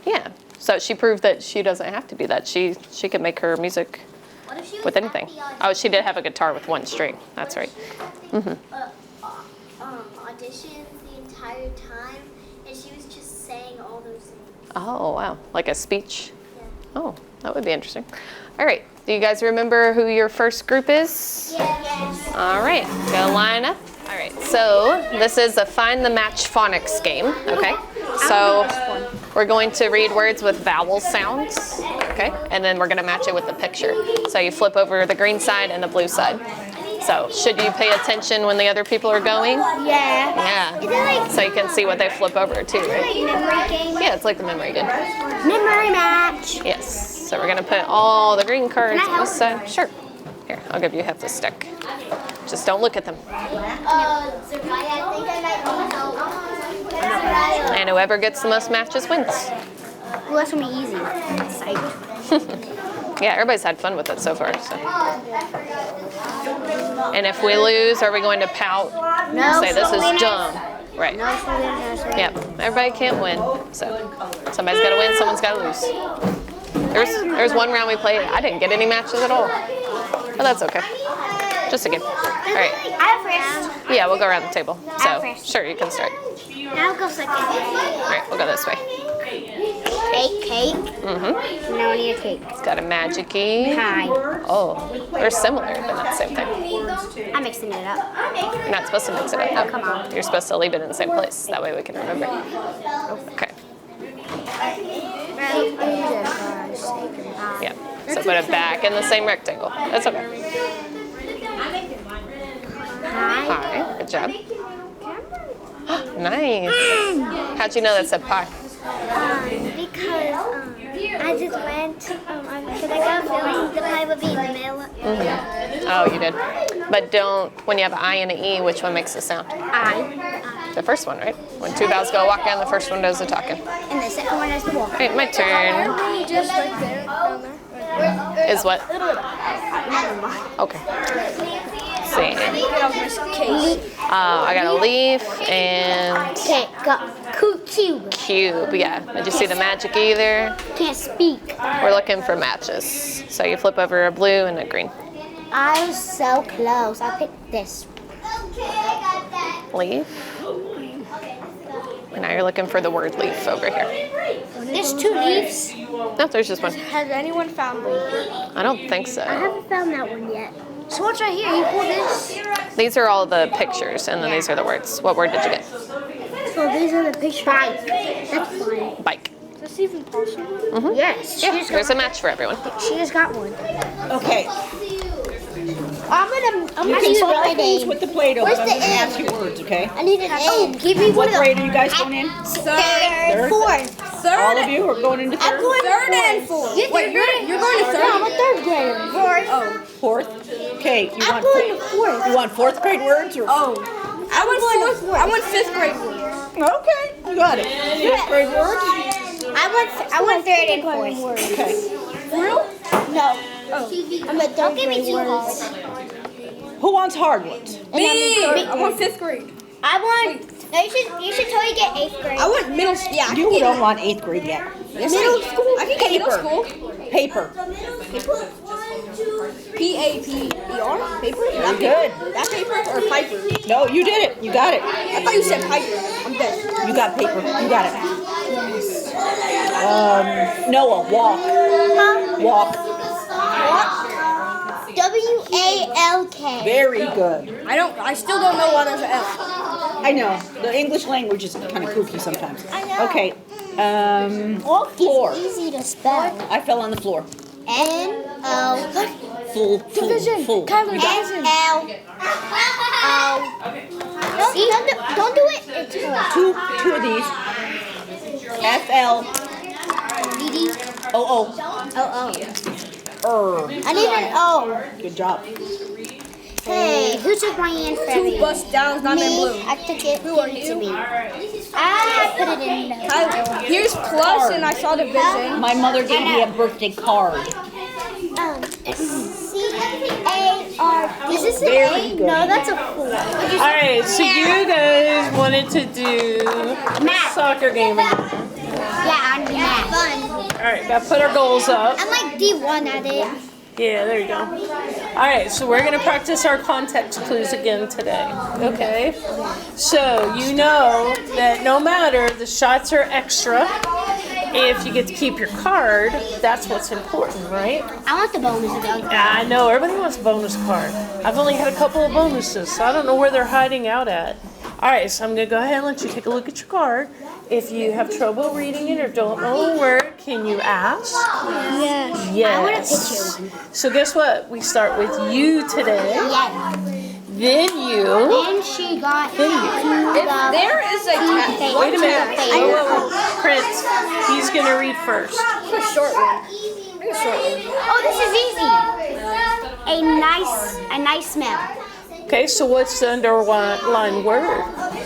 Yeah. So she proved that she doesn't have to do that. She could make her music with anything. Oh, she did have a guitar with one string. That's right. Auditions the entire time, and she was just saying all those things. Oh, wow. Like a speech? Yeah. Oh, that would be interesting. All right. Do you guys remember who your first group is? Yes. All right. Go line up. All right. So this is a Find the Match phonics game. Okay. So we're going to read words with vowel sounds. Okay. And then we're going to match it with the picture. So you flip over the green side and the blue side. So should you pay attention when the other people are going? Yeah. Yeah. So you can see what they flip over too, right? Memory game. Yeah, it's like the memory game. Memory match. Yes. So we're going to put all the green cards on this side. Sure. Here, I'll give you half the stick. Just don't look at them. And whoever gets the most matches wins. Well, that's gonna be easy. Psyched. Yeah, everybody's had fun with it so far. So. And if we lose, are we going to pout? No, Say this is winners. dumb. Right. No, for winners. Yep. Everybody can't win. So somebody's got to win. Someone's got to lose. There's one round we played. I didn't get any matches at all. But that's okay. Just a game. All right. I'm first. Yeah, we'll go around the table. So I'm first. sure, you can start. I'll go second. All right, we'll go this way. Cake. No, I need a cake. It's got a magic-y. Pie. Oh, they're similar, but not the same thing. I'm mixing it up. You're not supposed to mix it up. Oh, come on. You're supposed to leave it in the same place. That way we can remember. Okay. Yeah. So put it back in the same rectangle. That's okay. Pie. Good job. Nice. How'd you know that said pie? Because I just went, because I got a feeling the pie would be in the middle. Oh, you did. But don't, when you have an I and an E, which one makes the sound? I. The first one, right? When two vowels go walk down, the first one does the talking. And the second one is the walk. All right, my turn. Just like there. Is what? Okay. Let's see. I got a leaf and Okay, got cube. cube. Yeah. Did you see the magic E there? Can't speak. We're looking for matches. So you flip over a blue and a green. I was so close. I picked this. Leaf. And now you're looking for the word leaf over here. There's two leaves. No, there's just one. Has anyone found leaf? I don't think so. I haven't found that one yet. So what's right here? You pull this. These are all the pictures, and then these are the words. What word did you get? So these are the pictures. Bike. That's fine. Bike. Is this even possible? Yes. Yeah, there's a match for everyone. She just got one. Okay. I'm gonna use Follow grade these A. with the Play-Doh. Where's I'm the going to ask A? you words, okay? I need an A. Give me one What of the. grade are you guys going in? Third. Fourth. All of you are going into I'm third? going third and fourth. Wait, you're going to third? No, I'm a third grader. Fourth. Oh. Fourth? Okay. You I'm want going to fourth. You want fourth grade words or? I want fifth grade words. Okay. You got it. Fifth grade words? I want third and fourth. Okay. Real? No. Oh. I'm a third grade words. Who wants hard ones? Me. I want fifth grade. I want. No, you should totally get 8th grade. I want middle school. Yeah, you don't want 8th grade yet. Yes, middle school? I can get middle school. Paper. P-A-P-E-R? Paper? Not good. That paper or Piper? No, you did it. You got it. I thought you said Piper. I'm dead. You got paper. You got it. Noah, walk. Huh? Walk. W-A-L-K. Very good. I still don't know what is L. I know. The English language is kind of kooky sometimes. I know. Okay. Walk Floor. is easy to spell. I fell on the floor. N-O. Full. Division. Full. N-L. Don't do it. It's Two of these. F-L. D-D. O-O. O-O. I need an O. Good job. Hey, who took my hand for me? 2 bust downs, not in blue. I took it. Who are you? To me. I put it in the Here's plus, and I saw division. My mother gave me a birthday card. C-A-R. Is this an Very A? good. No, that's a 4. Alright, so you guys wanted to do soccer game. Yeah, I'm math. Fun. Alright, gotta put our goals up. I'm like D1 at it. Yeah, there you go. Alright, so we're going to practice our context clues again today. Okay? So, you know that no matter, the shots are extra. If you get to keep your card, that's what's important, right? I want the bonus though. I know, everybody wants a bonus card. I've only had a couple of bonuses, so I don't know where they're hiding out at. Alright, so I'm going to go ahead and let you take a look at your card. If you have trouble reading it or don't know a word, can you ask? Yes. Yes. I want a picture. So guess what? We start with you today. Yeah. Then you. Then she got If there is a test, Wait a minute. Whoa. Prince, he's going to read first. a short one. Oh, this is easy. A nice smell. Okay, so what's the underlined word?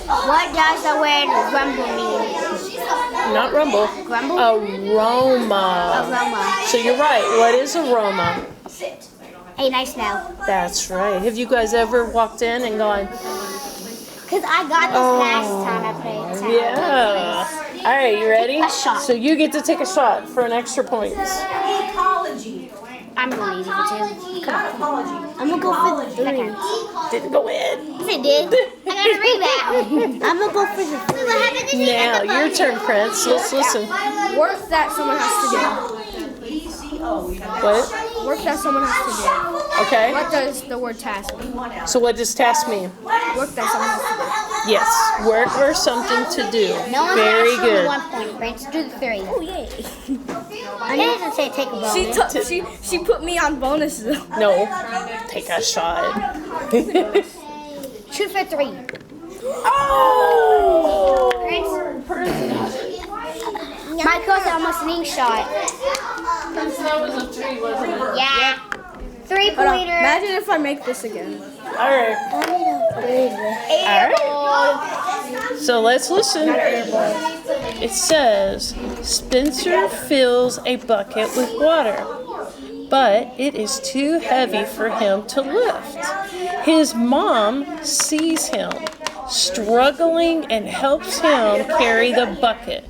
What does the word rumble mean? Not rumble. Grumble? Aroma. Aroma. So you're right. What is aroma? A nice smell. That's right. Have you guys ever walked in and gone, Because I got this last time I played. yeah. All right, you ready? A shot. So you get to take a shot for an extra points. I'm going to leave it too. Come on. I'm going to go for the second. Didn't go in. Yes, it did. I got to read that. I'm going to go for the third. Now, your turn, Prince. Let's listen. Work that someone has to What? do. Work that someone has to do. Okay. What does the word task mean? So what does task mean? Work that someone has to do. Yes, work or something to do. No one Very has good. 1 point. Prince, do the 3. Oh, yay. I didn't say take a bonus. She put me on bonuses. No, take a shot. Shoot for 3. Oh! My cousin almost an ink shot. That was a 3, wasn't it? Yeah. 3-pointer. Imagine if I make this again. All right. So let's listen. It says, Spencer fills a bucket with water, but it is too heavy for him to lift. His mom sees him struggling and helps him carry the bucket.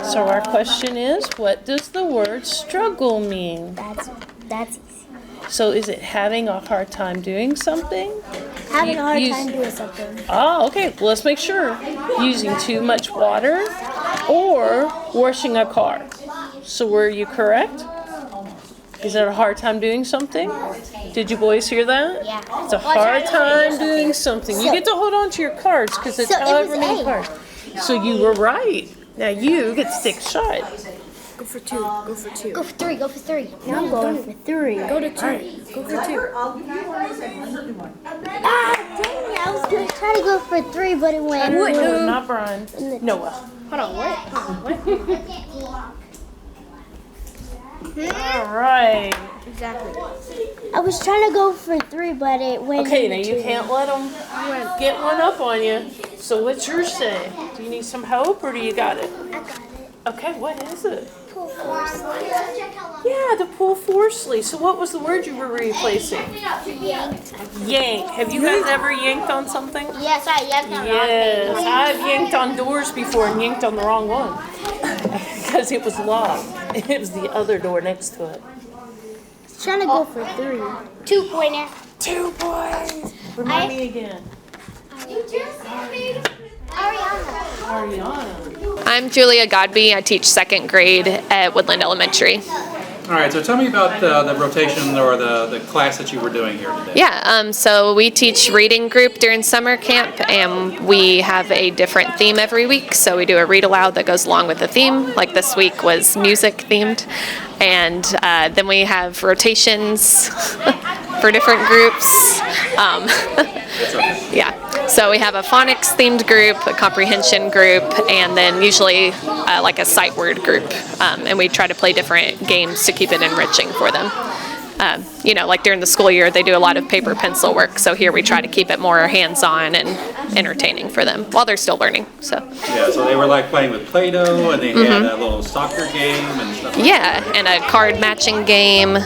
So our question is, what does the word struggle mean? That's easy. So is it having a hard time doing something? Having a hard time doing something. Oh, okay. Well, let's make sure. Using too much water or washing a car. So were you correct? Is it a hard time doing something? Did you boys hear that? Yeah. It's a hard time doing something. You get to hold on to your cards because it's So it was however many A. cards. So you were right. Now you get to take a shot. Go for 2. Go for 2. Go for 3. Go for 3. No, I'm going for 3. Go to 2. Go for 2. Ah, dang it. I was going to try to go for 3, but it went. No, not Brian. Noah. Hold on, what? All right. Exactly. I was trying to go for 3, but it went. Okay, now you can't let them get one up on you. So what's yours say? Do you need some help or do you got it? I got it. Okay, what is it? Pull force. Yeah, the pull forcefully. So what was the word you were replacing? Yank. Have you guys ever yanked on something? Yes, I yanked on Yes, I've yanked on doors before and yanked on the wrong one. Because it was locked. It was the other door next to it. Trying to go for 3. 2-pointer. 2 points. Remind me again. Ariana. I'm Julia Godby. I teach 2nd grade at Woodland Elementary. All right, so tell me about the rotation or the class that you were doing here today. Yeah, so we teach reading group during summer camp, and we have a different theme every week. So we do a read aloud that goes along with the theme. Like this week was music themed, and then we have rotations for different groups. Yeah, so we have a phonics themed group, a comprehension group, and then usually like a sight word group, and we try to play different games to keep it enriching for them. You know, like during the school year, they do a lot of paper pencil work, so here we try to keep it more hands-on and entertaining for them while they're still learning. So yeah, so they were like playing with Play-Doh, and they had a little soccer game and stuff like yeah, and a card matching game.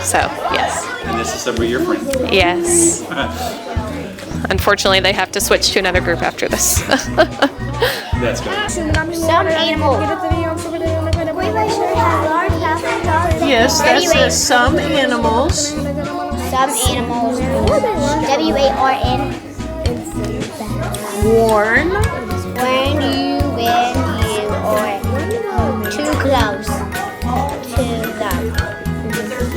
So yes. And this is some of your friends. Yes. Unfortunately, they have to switch to another group after this. That's good. Some animals. Yes, that says some animals. Some animals. W-A-R-N. Warn. When you are too close to them.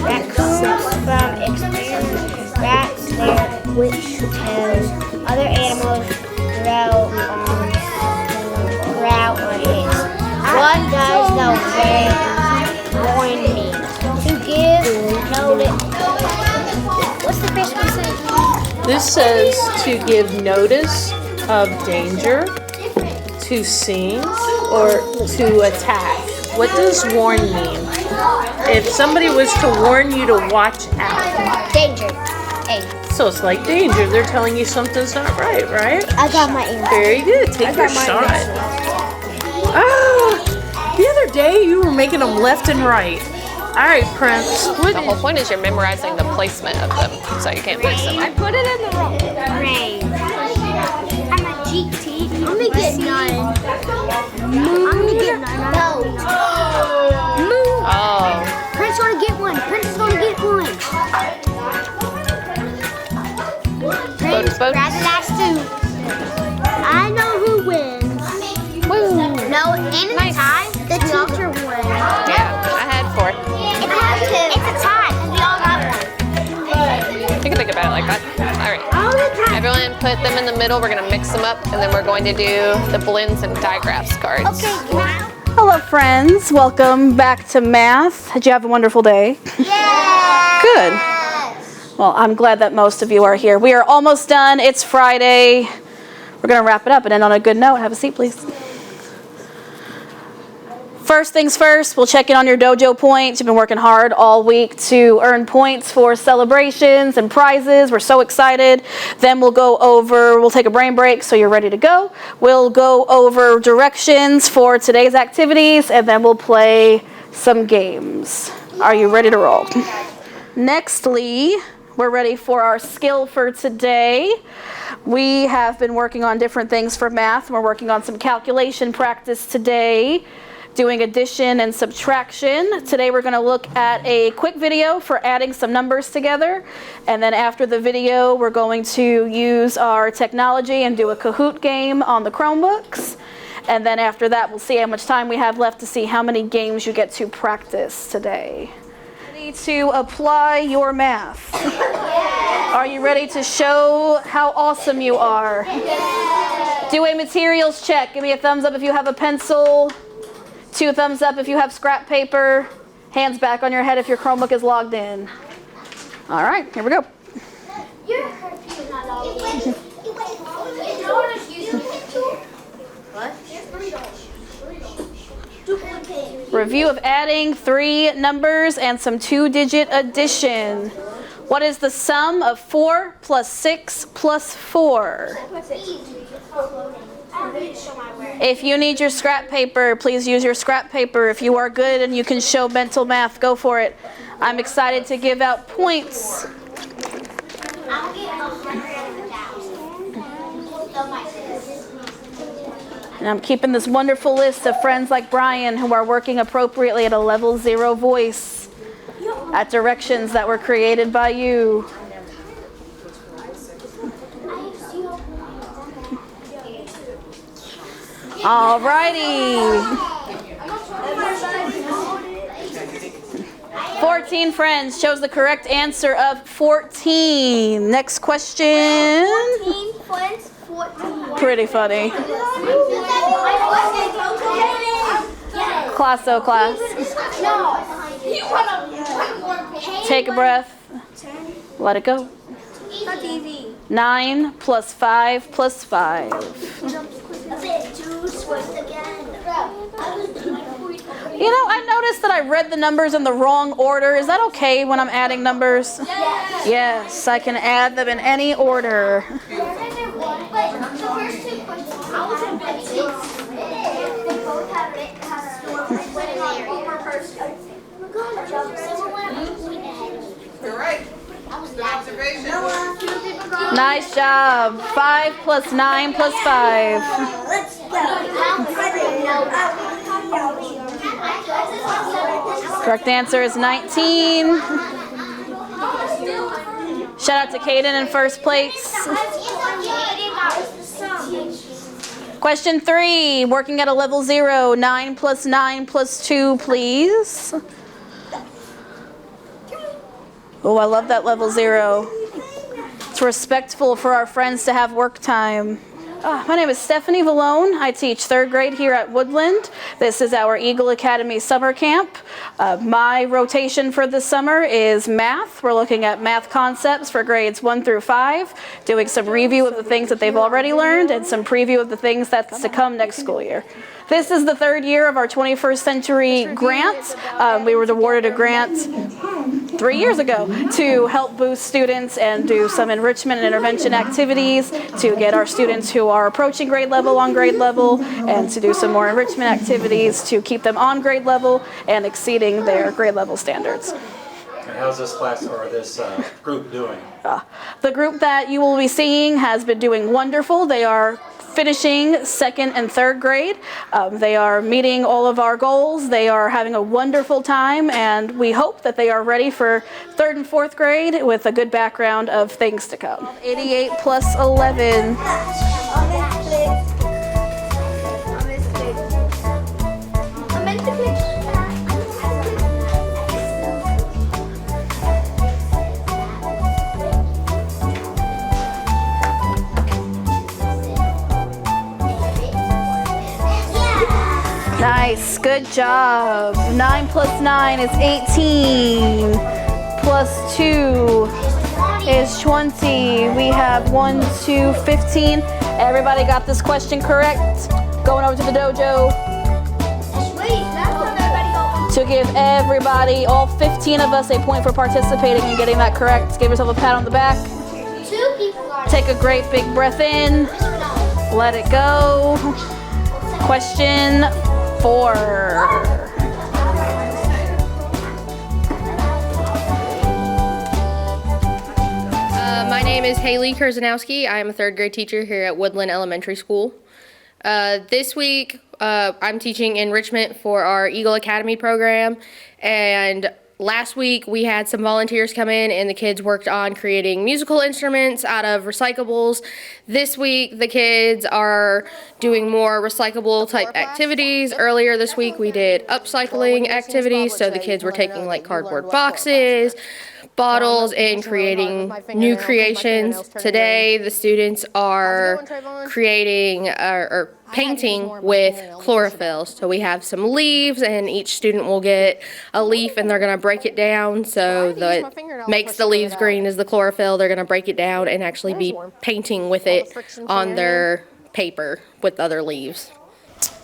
Raccoons from experience. Rats there, which tells other animals grow on it. What does the word warn mean? To give notice. What's the first one say? This says to give notice of danger, to sing, or to attack. What does warn mean? If somebody was to warn you to watch out. Danger. A. So it's like danger. They're telling you something's not right, right? I got my answer. Very good. Take your shot. Ah, the other day you were making them left and right. All right, Prince. The whole point is you're memorizing the placement of them, so you can't mix them up. I put it in the wrong. Rain. I'm a GT. I'm gonna get 9. I'm gonna get 9. No. Moon. Oh. Prince gonna get 1. Prince is gonna get 1. Prince, grab the last 2. I know who wins. No, in the tie, the teacher won. Yeah, I had 4. It's a tie, and we all got 1. You can think about it like that. All right. Everyone put them in the middle. We're going to mix them up, and then we're going to do the blends and digraphs cards. Okay, Hello, friends. Welcome back to math. Did you have a wonderful day? yeah. Good. Well, I'm glad that most of you are here. We are almost done. It's Friday. We're going to wrap it up and end on a good note. Have a seat, please. First things first, we'll check in on your dojo points. You've been working hard all week to earn points for celebrations and prizes. We're so excited. Then we'll take a brain break so you're ready to go. We'll go over directions for today's activities, and then we'll play some games. Are you ready to roll? Nextly, we're ready for our skill for today. We have been working on different things for math. We're working on some calculation practice today, doing addition and subtraction. Today we're going to look at a quick video for adding some numbers together. And then after the video, we're going to use our technology and do a Kahoot game on the Chromebooks. And then after that, we'll see how much time we have left to see how many games you get to practice today. Ready to apply your math? Are you ready to show how awesome you are? Do a materials check. Give me a thumbs up if you have a pencil. 2 thumbs up if you have scrap paper. Hands back on your head if your Chromebook is logged in. All right, here we go. Review of adding 3 numbers and some 2-digit addition. What is the sum of 4 plus 6 plus 4? If you need your scrap paper, please use your scrap paper. If you are good and you can show mental math, go for it. I'm excited to give out points. And I'm keeping this wonderful list of friends like Brian who are working appropriately at a level 0 voice at directions that were created by you. Alrighty. 14 friends chose the correct answer of 14. Next question. 14 friends, 14. Pretty funny. Class. Take a breath. Let it go. 9 plus 5 plus 5. You know, I noticed that I read the numbers in the wrong order. Is that okay when I'm adding numbers? Yes. Yes, I can add them in any order. Nice job. 5 plus 9 plus 5. Correct answer is 19. Shout out to Kaden in first place. Question 3, working at a level 0, 9 plus 9 plus 2, please. Oh, I love that level 0. It's respectful for our friends to have work time. My name is Stephanie Vallone. I teach 3rd grade here at Woodland. This is our Eagle Academy summer camp. My rotation for this summer is math. We're looking at math concepts for grades 1 through 5, doing some review of the things that they've already learned and some preview of the things that's to come next school year. This is the 3rd year of our 21st century grant. We were awarded a grant 3 years ago to help boost students and do some enrichment and intervention activities to get our students who are approaching grade level on grade level, and to do some more enrichment activities to keep them on grade level and exceeding their grade level standards. And how's this class or this group doing? The group that you will be seeing has been doing wonderful. They are finishing 2nd and 3rd grade. They are meeting all of our goals. They are having a wonderful time, and we hope that they are ready for 3rd and 4th grade with a good background of things to come. 88 plus 11. Nice, good job. 9 plus 9 is 18. Plus 2 is 20. We have 1, 2, 15. Everybody got this question correct? Going over to the dojo to give everybody, all 15 of us, a point for participating and getting that correct. Give yourself a pat on the back. Take a great big breath in. Let it go. Question 4. My name is Haley Kurzanowski. I am a 3rd grade teacher here at Woodland Elementary School. This week, I'm teaching enrichment for our Eagle Academy program, and last week we had some volunteers come in and the kids worked on creating musical instruments out of recyclables. This week the kids are doing more recyclable type activities. Earlier this week we did upcycling activities, so the kids were taking like cardboard boxes, bottles, and creating new creations. Today the students are creating or painting with chlorophyll. So we have some leaves, and each student will get a leaf and they're going to break it down so that makes the leaves green is the chlorophyll. They're going to break it down and actually be painting with it on their paper with other leaves.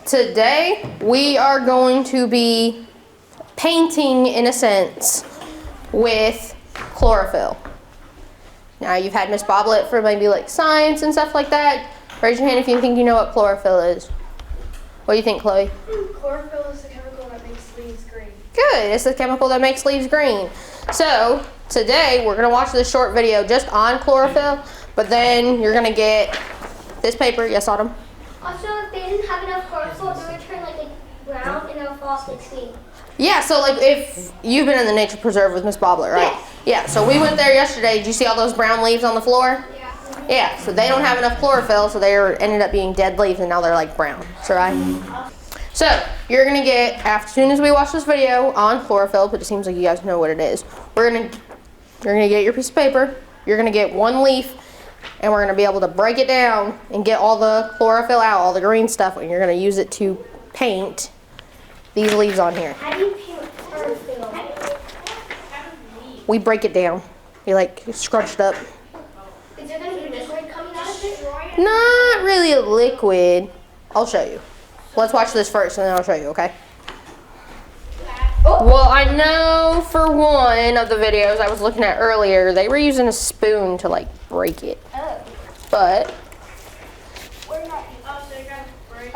Today we are going to be painting, in a sense, with chlorophyll. Now you've had Miss Boblet for maybe like science and stuff like that. Raise your hand if you think you know what chlorophyll is. What do you think, Chloe? Chlorophyll is the chemical that makes leaves green. Good. It's the chemical that makes leaves green. So today we're gonna watch this short video just on chlorophyll, but then you're gonna get this paper. Yes, Autumn. Also, if they didn't have enough chlorophyll, they would turn like brown and it'll fall extinct. Yeah. So like if you've been in the nature preserve with Miss Bobler, right? Yeah. So we went there yesterday. Did you see all those brown leaves on the floor? Yeah, so they don't have enough chlorophyll, so they ended up being dead leaves, and now they're like brown. That's right. So you're gonna get, as soon as we watch this video on chlorophyll, but it seems like you guys know what it is. You're gonna get your piece of paper. You're gonna get one leaf, and we're gonna be able to break it down and get all the chlorophyll out, all the green stuff, and you're gonna use it to paint these leaves on here. How do you paint chlorophyll? We break it down. You like scrunch it up. Is there gonna be liquid coming out of it? Not really a liquid. I'll show you. Let's watch this first and then I'll show you, okay? Well, I know for one of the videos I was looking at earlier, they were using a spoon to like break it. But. Oh,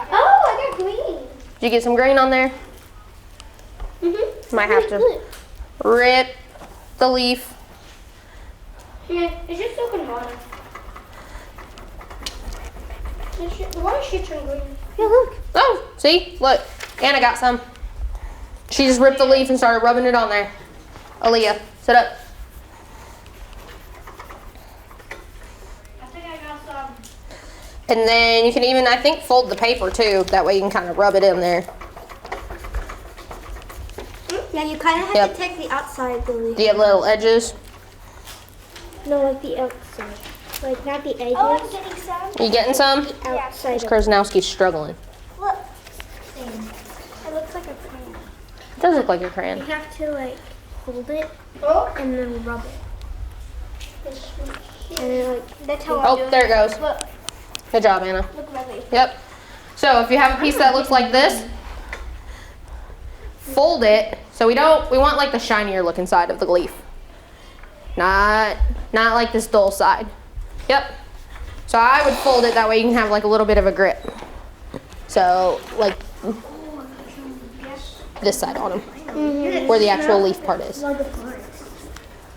I got green. Did you get some green on there? Might have to rip the leaf. Yeah, it's just soaking water. The water should turn green. Yeah, look. Oh, see? Look. Anna got some. She just ripped the leaf and started rubbing it on there. Aaliyah, sit up. I think I got some. And then you can even, I think, fold the paper too. That way you can kind of rub it in there. Yeah, you kind of have to take the outside of the leaf. Do you have little edges? No, like the outside. Like not the edges. Oh, I'm getting some. You getting some? Outside. Miss Krasnowski's struggling. Look. It looks like a crayon. It does look like a crayon. You have to like hold it and then rub it. And then like that's how I do it. There it goes. Look. Good job, Anna. Look at my leaf. Yep. So if you have a piece that looks like this, fold it. So we want like the shinier looking side of the leaf. Not like this dull side. Yep. So I would fold it, that way you can have like a little bit of a grip. So like this side on them, where the actual leaf part is.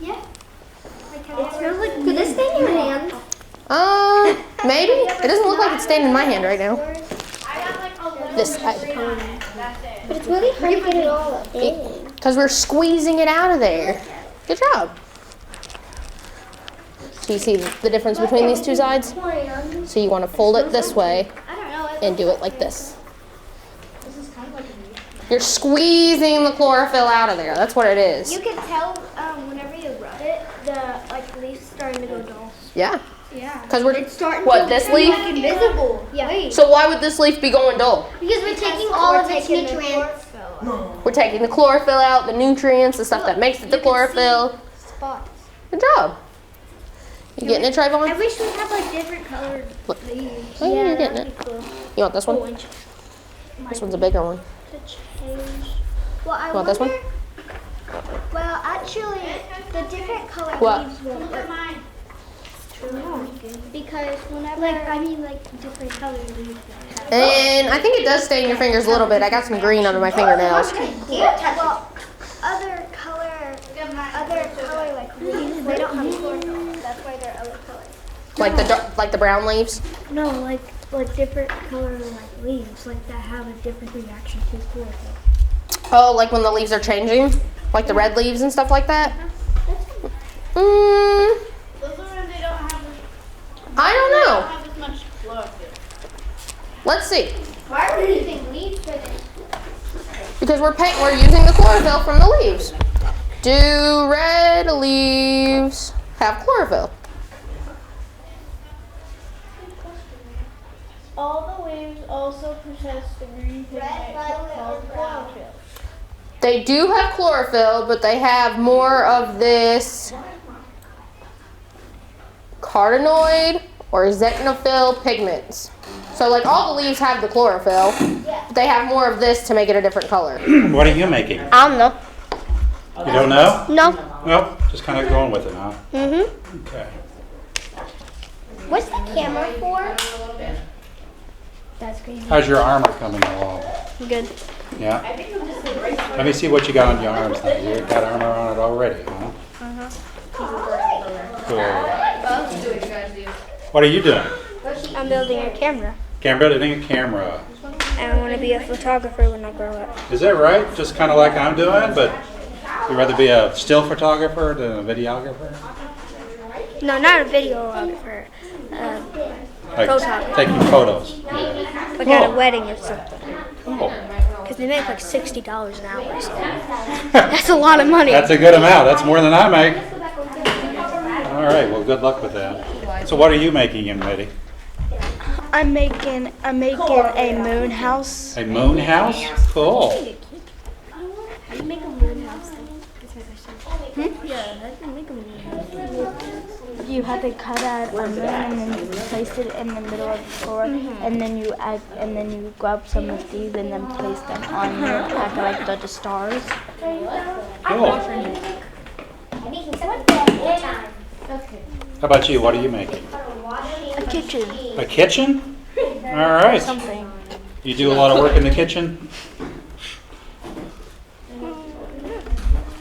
Yeah. It smells like. Could this stay in your hand? Maybe. It doesn't look like it's staying in my hand right now. This side. But it's really hard to get it all in. Because we're squeezing it out of there. Good job. So you see the difference between these two sides? So you want to fold it this way and do it like this. You're squeezing the chlorophyll out of there. That's what it is. You can tell whenever you rub it, the leaf's starting to go dull. Yeah. Yeah. Because we're starting what, this leaf? Like invisible. Yeah. So why would this leaf be going dull? Because we're taking all of its nutrients. We're taking the chlorophyll out, the nutrients, the stuff that makes it the chlorophyll. Spots. Good job. You getting it, Trayvon? I wish we had like different colored leaves. Oh, yeah, you're getting it. Cool. You want this one? This one's a bigger one. Well, I You want this one? Well, actually, the different colored What? leaves won't work. Because whenever, like different colored leaves. And I think it does stain your fingers a little bit. I got some green under my fingernails. Well, other color like leaves, they don't have chlorophyll. That's why they're other colors. Like the brown leaves? No, like different color like leaves, like that have a different reaction to chlorophyll. Oh, like when the leaves are changing? Like the red leaves and stuff like that? I don't know. Let's see. Why are we using leaves for this? Because we're using the chlorophyll from the leaves. Do red leaves have chlorophyll? All the leaves also possess the green pigment called chlorophyll. They do have chlorophyll, but they have more of this carotenoid or xanthophyll pigments. So like all the leaves have the chlorophyll, but they have more of this to make it a different color. What are you making? I don't know. You don't know? No. Well, just kind of going with it, huh? Mhm. Okay. What's the camera for? That's crazy. How's your armor coming along? Good. Yeah? Let me see what you got on your arms now. You got armor on it already, huh? Cool. What are you doing? I'm building a camera. Building a camera. And I want to be a photographer when I grow up. Is that right? Just kind of like I'm doing, but you'd rather be a still photographer than a videographer? No, not a videographer. Like Photographer. taking photos. Yeah. Like at a wedding or something. Cool. Because they make like $60 an hour. So that's a lot of money. That's a good amount. That's more than I make. All right. Well, good luck with that. So, what are you making in Betty? I'm making a moon house. A moon house? Cool. How do you make a moon house? That's my question. Yeah, how do you make a moon house? You have to cut out a moon and then you place it in the middle of the floor, and then you grab some of these and then place them on your pack like the stars. Cool. How about you? What are you making? A kitchen. A kitchen? All right. Something. You do a lot of work in the kitchen?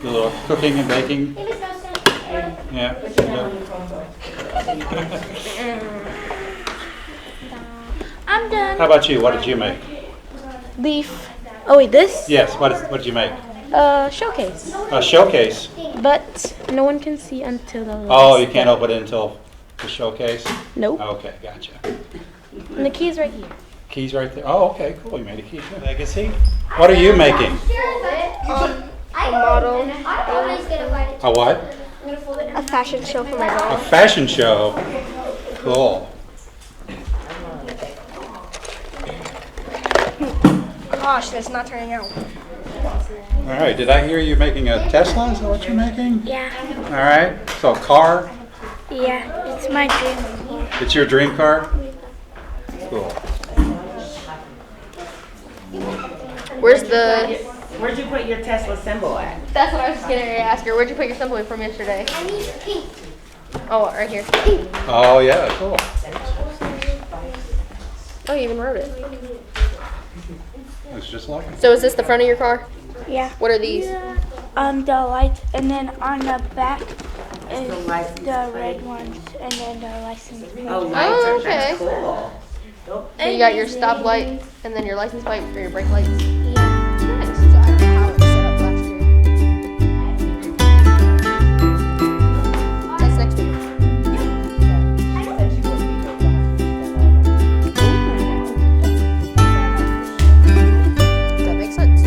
Do a little cooking and baking? Yeah. I'm done. How about you? What did you make? Leaf. Oh wait, this? Yes. What did you make? Showcase. A showcase. But no one can see until the last. Oh, you can't open it until the showcase? Nope. Okay, gotcha. And the key's right here. Keys right there. Oh, okay, cool. You made a key too. Legacy. What are you making? A model. A what? A fashion show for my A doll. fashion show. Cool. Gosh, that's not turning out. All right. Did I hear you making a Tesla? Is that what you're making? Yeah. All right. So a car. Yeah, it's my dream. It's your dream car? Cool. Where'd you put your Tesla symbol at? That's what I was just getting ready to ask her. Where'd you put your symbol from yesterday? I need pink. Oh, right here. Oh, yeah, cool. Oh, you even wrote it. It's just like it. So is this the front of your car? Yeah. What are these? The lights, and then on the back is the red ones, and then the license plate. Oh, lights are okay. that's cool. So you got your stoplight and then your license plate for your brake lights? Yeah. Nice. So I don't know how it was set up last year. That's next week. That makes sense.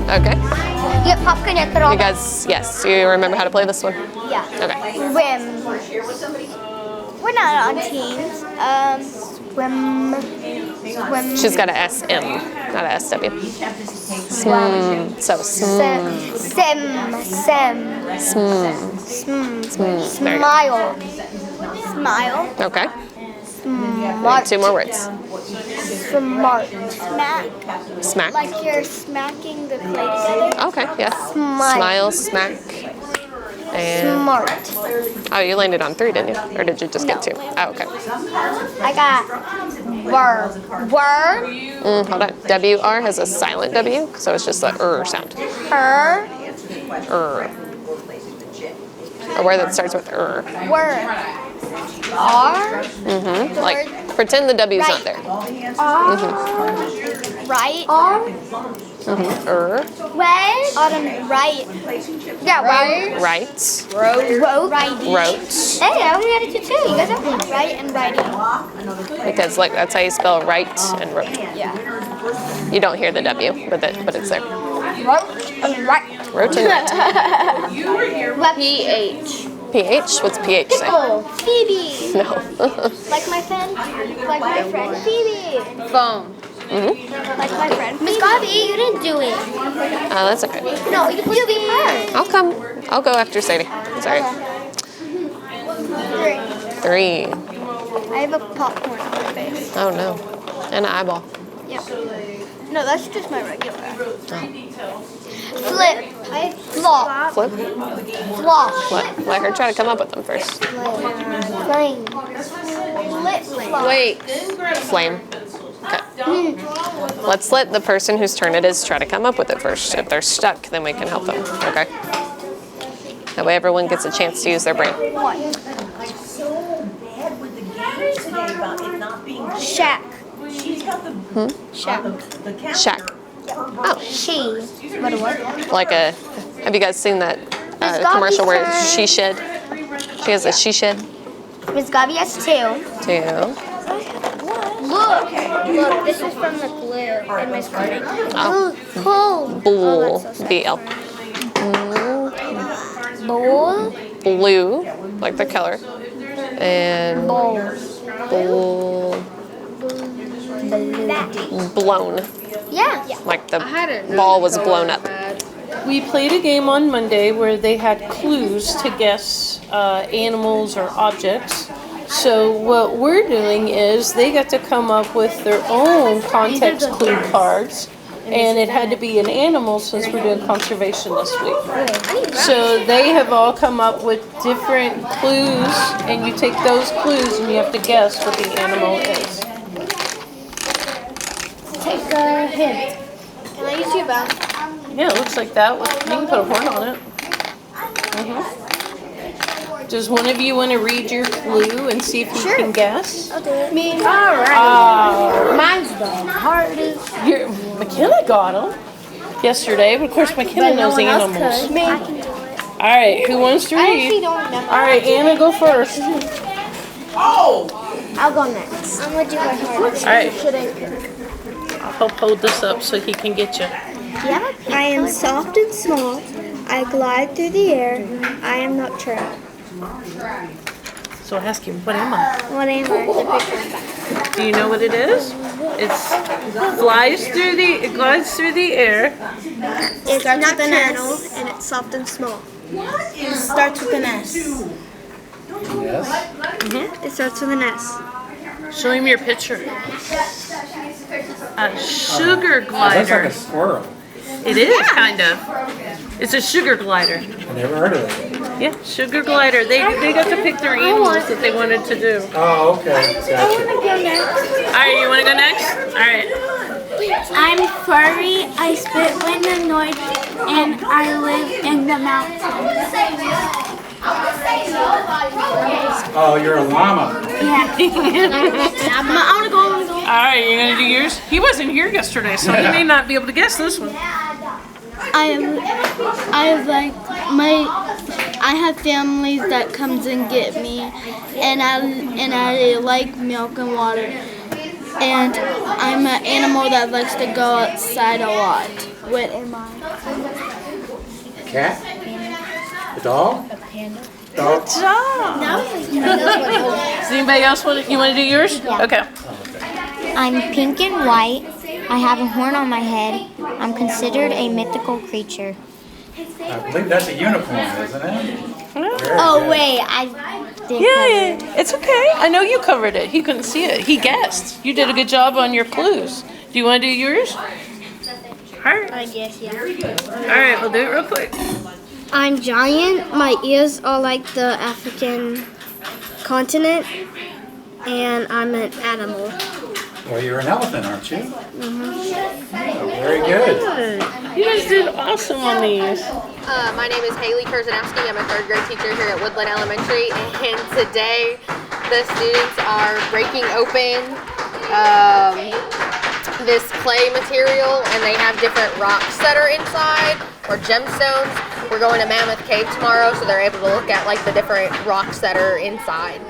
Okay. You get popcorn and put all You guys, yes, you remember how to play this one? Yeah. Okay. Swim. We're not on teams. Swim. Swim. She's got a SM, not a SW. So, Sim. Smile. Smile. Okay. Smart. 2 more words. Smart. Smack. Smack. Like you're smacking the plate together. Okay, yeah. Smile. Smile, smack, and... Smart. Oh, you landed on 3, didn't you? Or did you just get 2? Oh, okay. I got verb. Verb. Hold on. WR has a silent W, so it's just the sound. Her. A word that starts with Word. R. Like, pretend the W's not there. R. Right. R. When? Autumn. Right. Yeah, right. Right. Wrote. Writing. Wrote. Hey, I only added 2 too. You guys have right and writing. Because, like, that's how you spell right and wrote. Yeah. You don't hear the W, but it's there. Roach and rat. PH. PH? What's PH say? Oh, Phoebe. No. Like my friend Phoebe. Phone. Like my friend. Miss Bobby, you didn't do it. Oh, that's okay. No, you be her. I'll come. I'll go after Sadie. Sorry. 3. I have a popcorn on my face. Oh no. And an eyeball. Yeah. No, that's just my regular. Flip. Flop. Flip? Flop. Let her try to come up with them first. Flame. Flip. Flop. Wait. Flame. Okay. Let's let the person whose turn it is try to come up with it first. If they're stuck, then we can help them. Okay? That way everyone gets a chance to use their brain. Shack. Shack. Shack. Oh. She. What a what? Like a, have you guys seen that commercial where she shed? She has a she shed. Miss Gabby has 2. 2. Look, this is from the glue in my skirt. Oh. Cool. Bull. B-L. Bowl. Blue, like the color. And bull. Blown. Yeah. Like the ball was blown up. We played a game on Monday where they had clues to guess animals or objects. So what we're doing is they got to come up with their own context clue cards. And it had to be an animal since we're doing conservation this week. So they have all come up with different clues, and you take those clues and you have to guess what the animal is. Take a hint. Can I use your bag? Yeah, it looks like that. You can put a horn on it. Does one of you want to read your clue and see if you can guess? I'll do it. Me. Alright. Mine's the hardest. McKenna got them yesterday, but of course McKenna knows animals. Me. I can do it. Alright, who wants to I actually read? don't remember. Alright, Anna, go first. I'll go next. I'm gonna do my hardest. Alright. Should I? I'll help hold this up so he can get you. I am soft and small. I glide through the air. I am nocturnal. So ask him, what am I? What am I? The picture. Do you know what it is? It glides through the air. It's nocturnal and it's soft and small. It starts with an S. Yes. It starts with an S. Show him your picture. A sugar It looks like glider. a squirrel. It is kind of. It's a sugar glider. I never heard of it. Yeah, sugar glider. They got to pick their animals that they wanted to do. Oh, okay. Gotcha. All right, you want to go next? All right. I'm furry, I spit when annoyed, and I live in the mountains. Oh, you're a llama. Yeah. I want to go. All right, you gonna do yours? He wasn't here yesterday, so he may not be able to guess this one. I have families that comes and get me, and I like milk and water, and I'm an animal that likes to go outside a lot. What am I? A cat? A dog? A panda. Dog? Does anybody else want to do yours? Yeah. Okay. I'm pink and white. I have a horn on my head. I'm considered a mythical creature. I believe that's a unicorn, isn't it? Oh, wait. I did Yeah, it's okay. I know you covered it. He couldn't see it. He guessed. You did a good job on your clues. Do you want to do yours? All right. I guess, yeah. All right, we'll do it real quick. I'm giant. My ears are like the African continent. And I'm an animal. Well, you're an elephant, aren't you? Mm-hmm. Very good. You guys did awesome on these. My name is Haley Kurzanowski. I'm a 3rd grade teacher here at Woodland Elementary, and today the students are breaking open this clay material, and they have different rocks that are inside, or gemstones. We're going to Mammoth Cave tomorrow, so they're able to look at like the different rocks that are inside.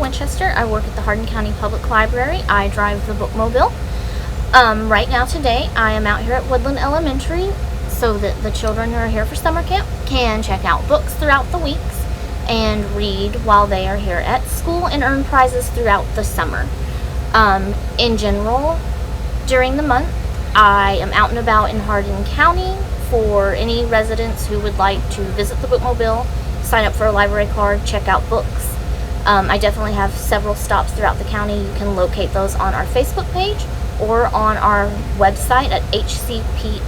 Winchester. I work at the Hardin County Public Library. I drive the bookmobile. Right now today I am out here at Woodland Elementary so that the children who are here for summer camp can check out books throughout the weeks and read while they are here at school and earn prizes throughout the summer. In general, during the month, I am out and about in Hardin County for any residents who would like to visit the bookmobile, sign up for a library card, check out books. I definitely have several stops throughout the county. You can locate those on our Facebook page or on our website at hcpl.info.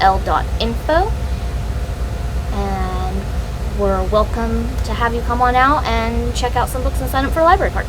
And we're welcome to have you come on out and check out some books and sign up for a library card.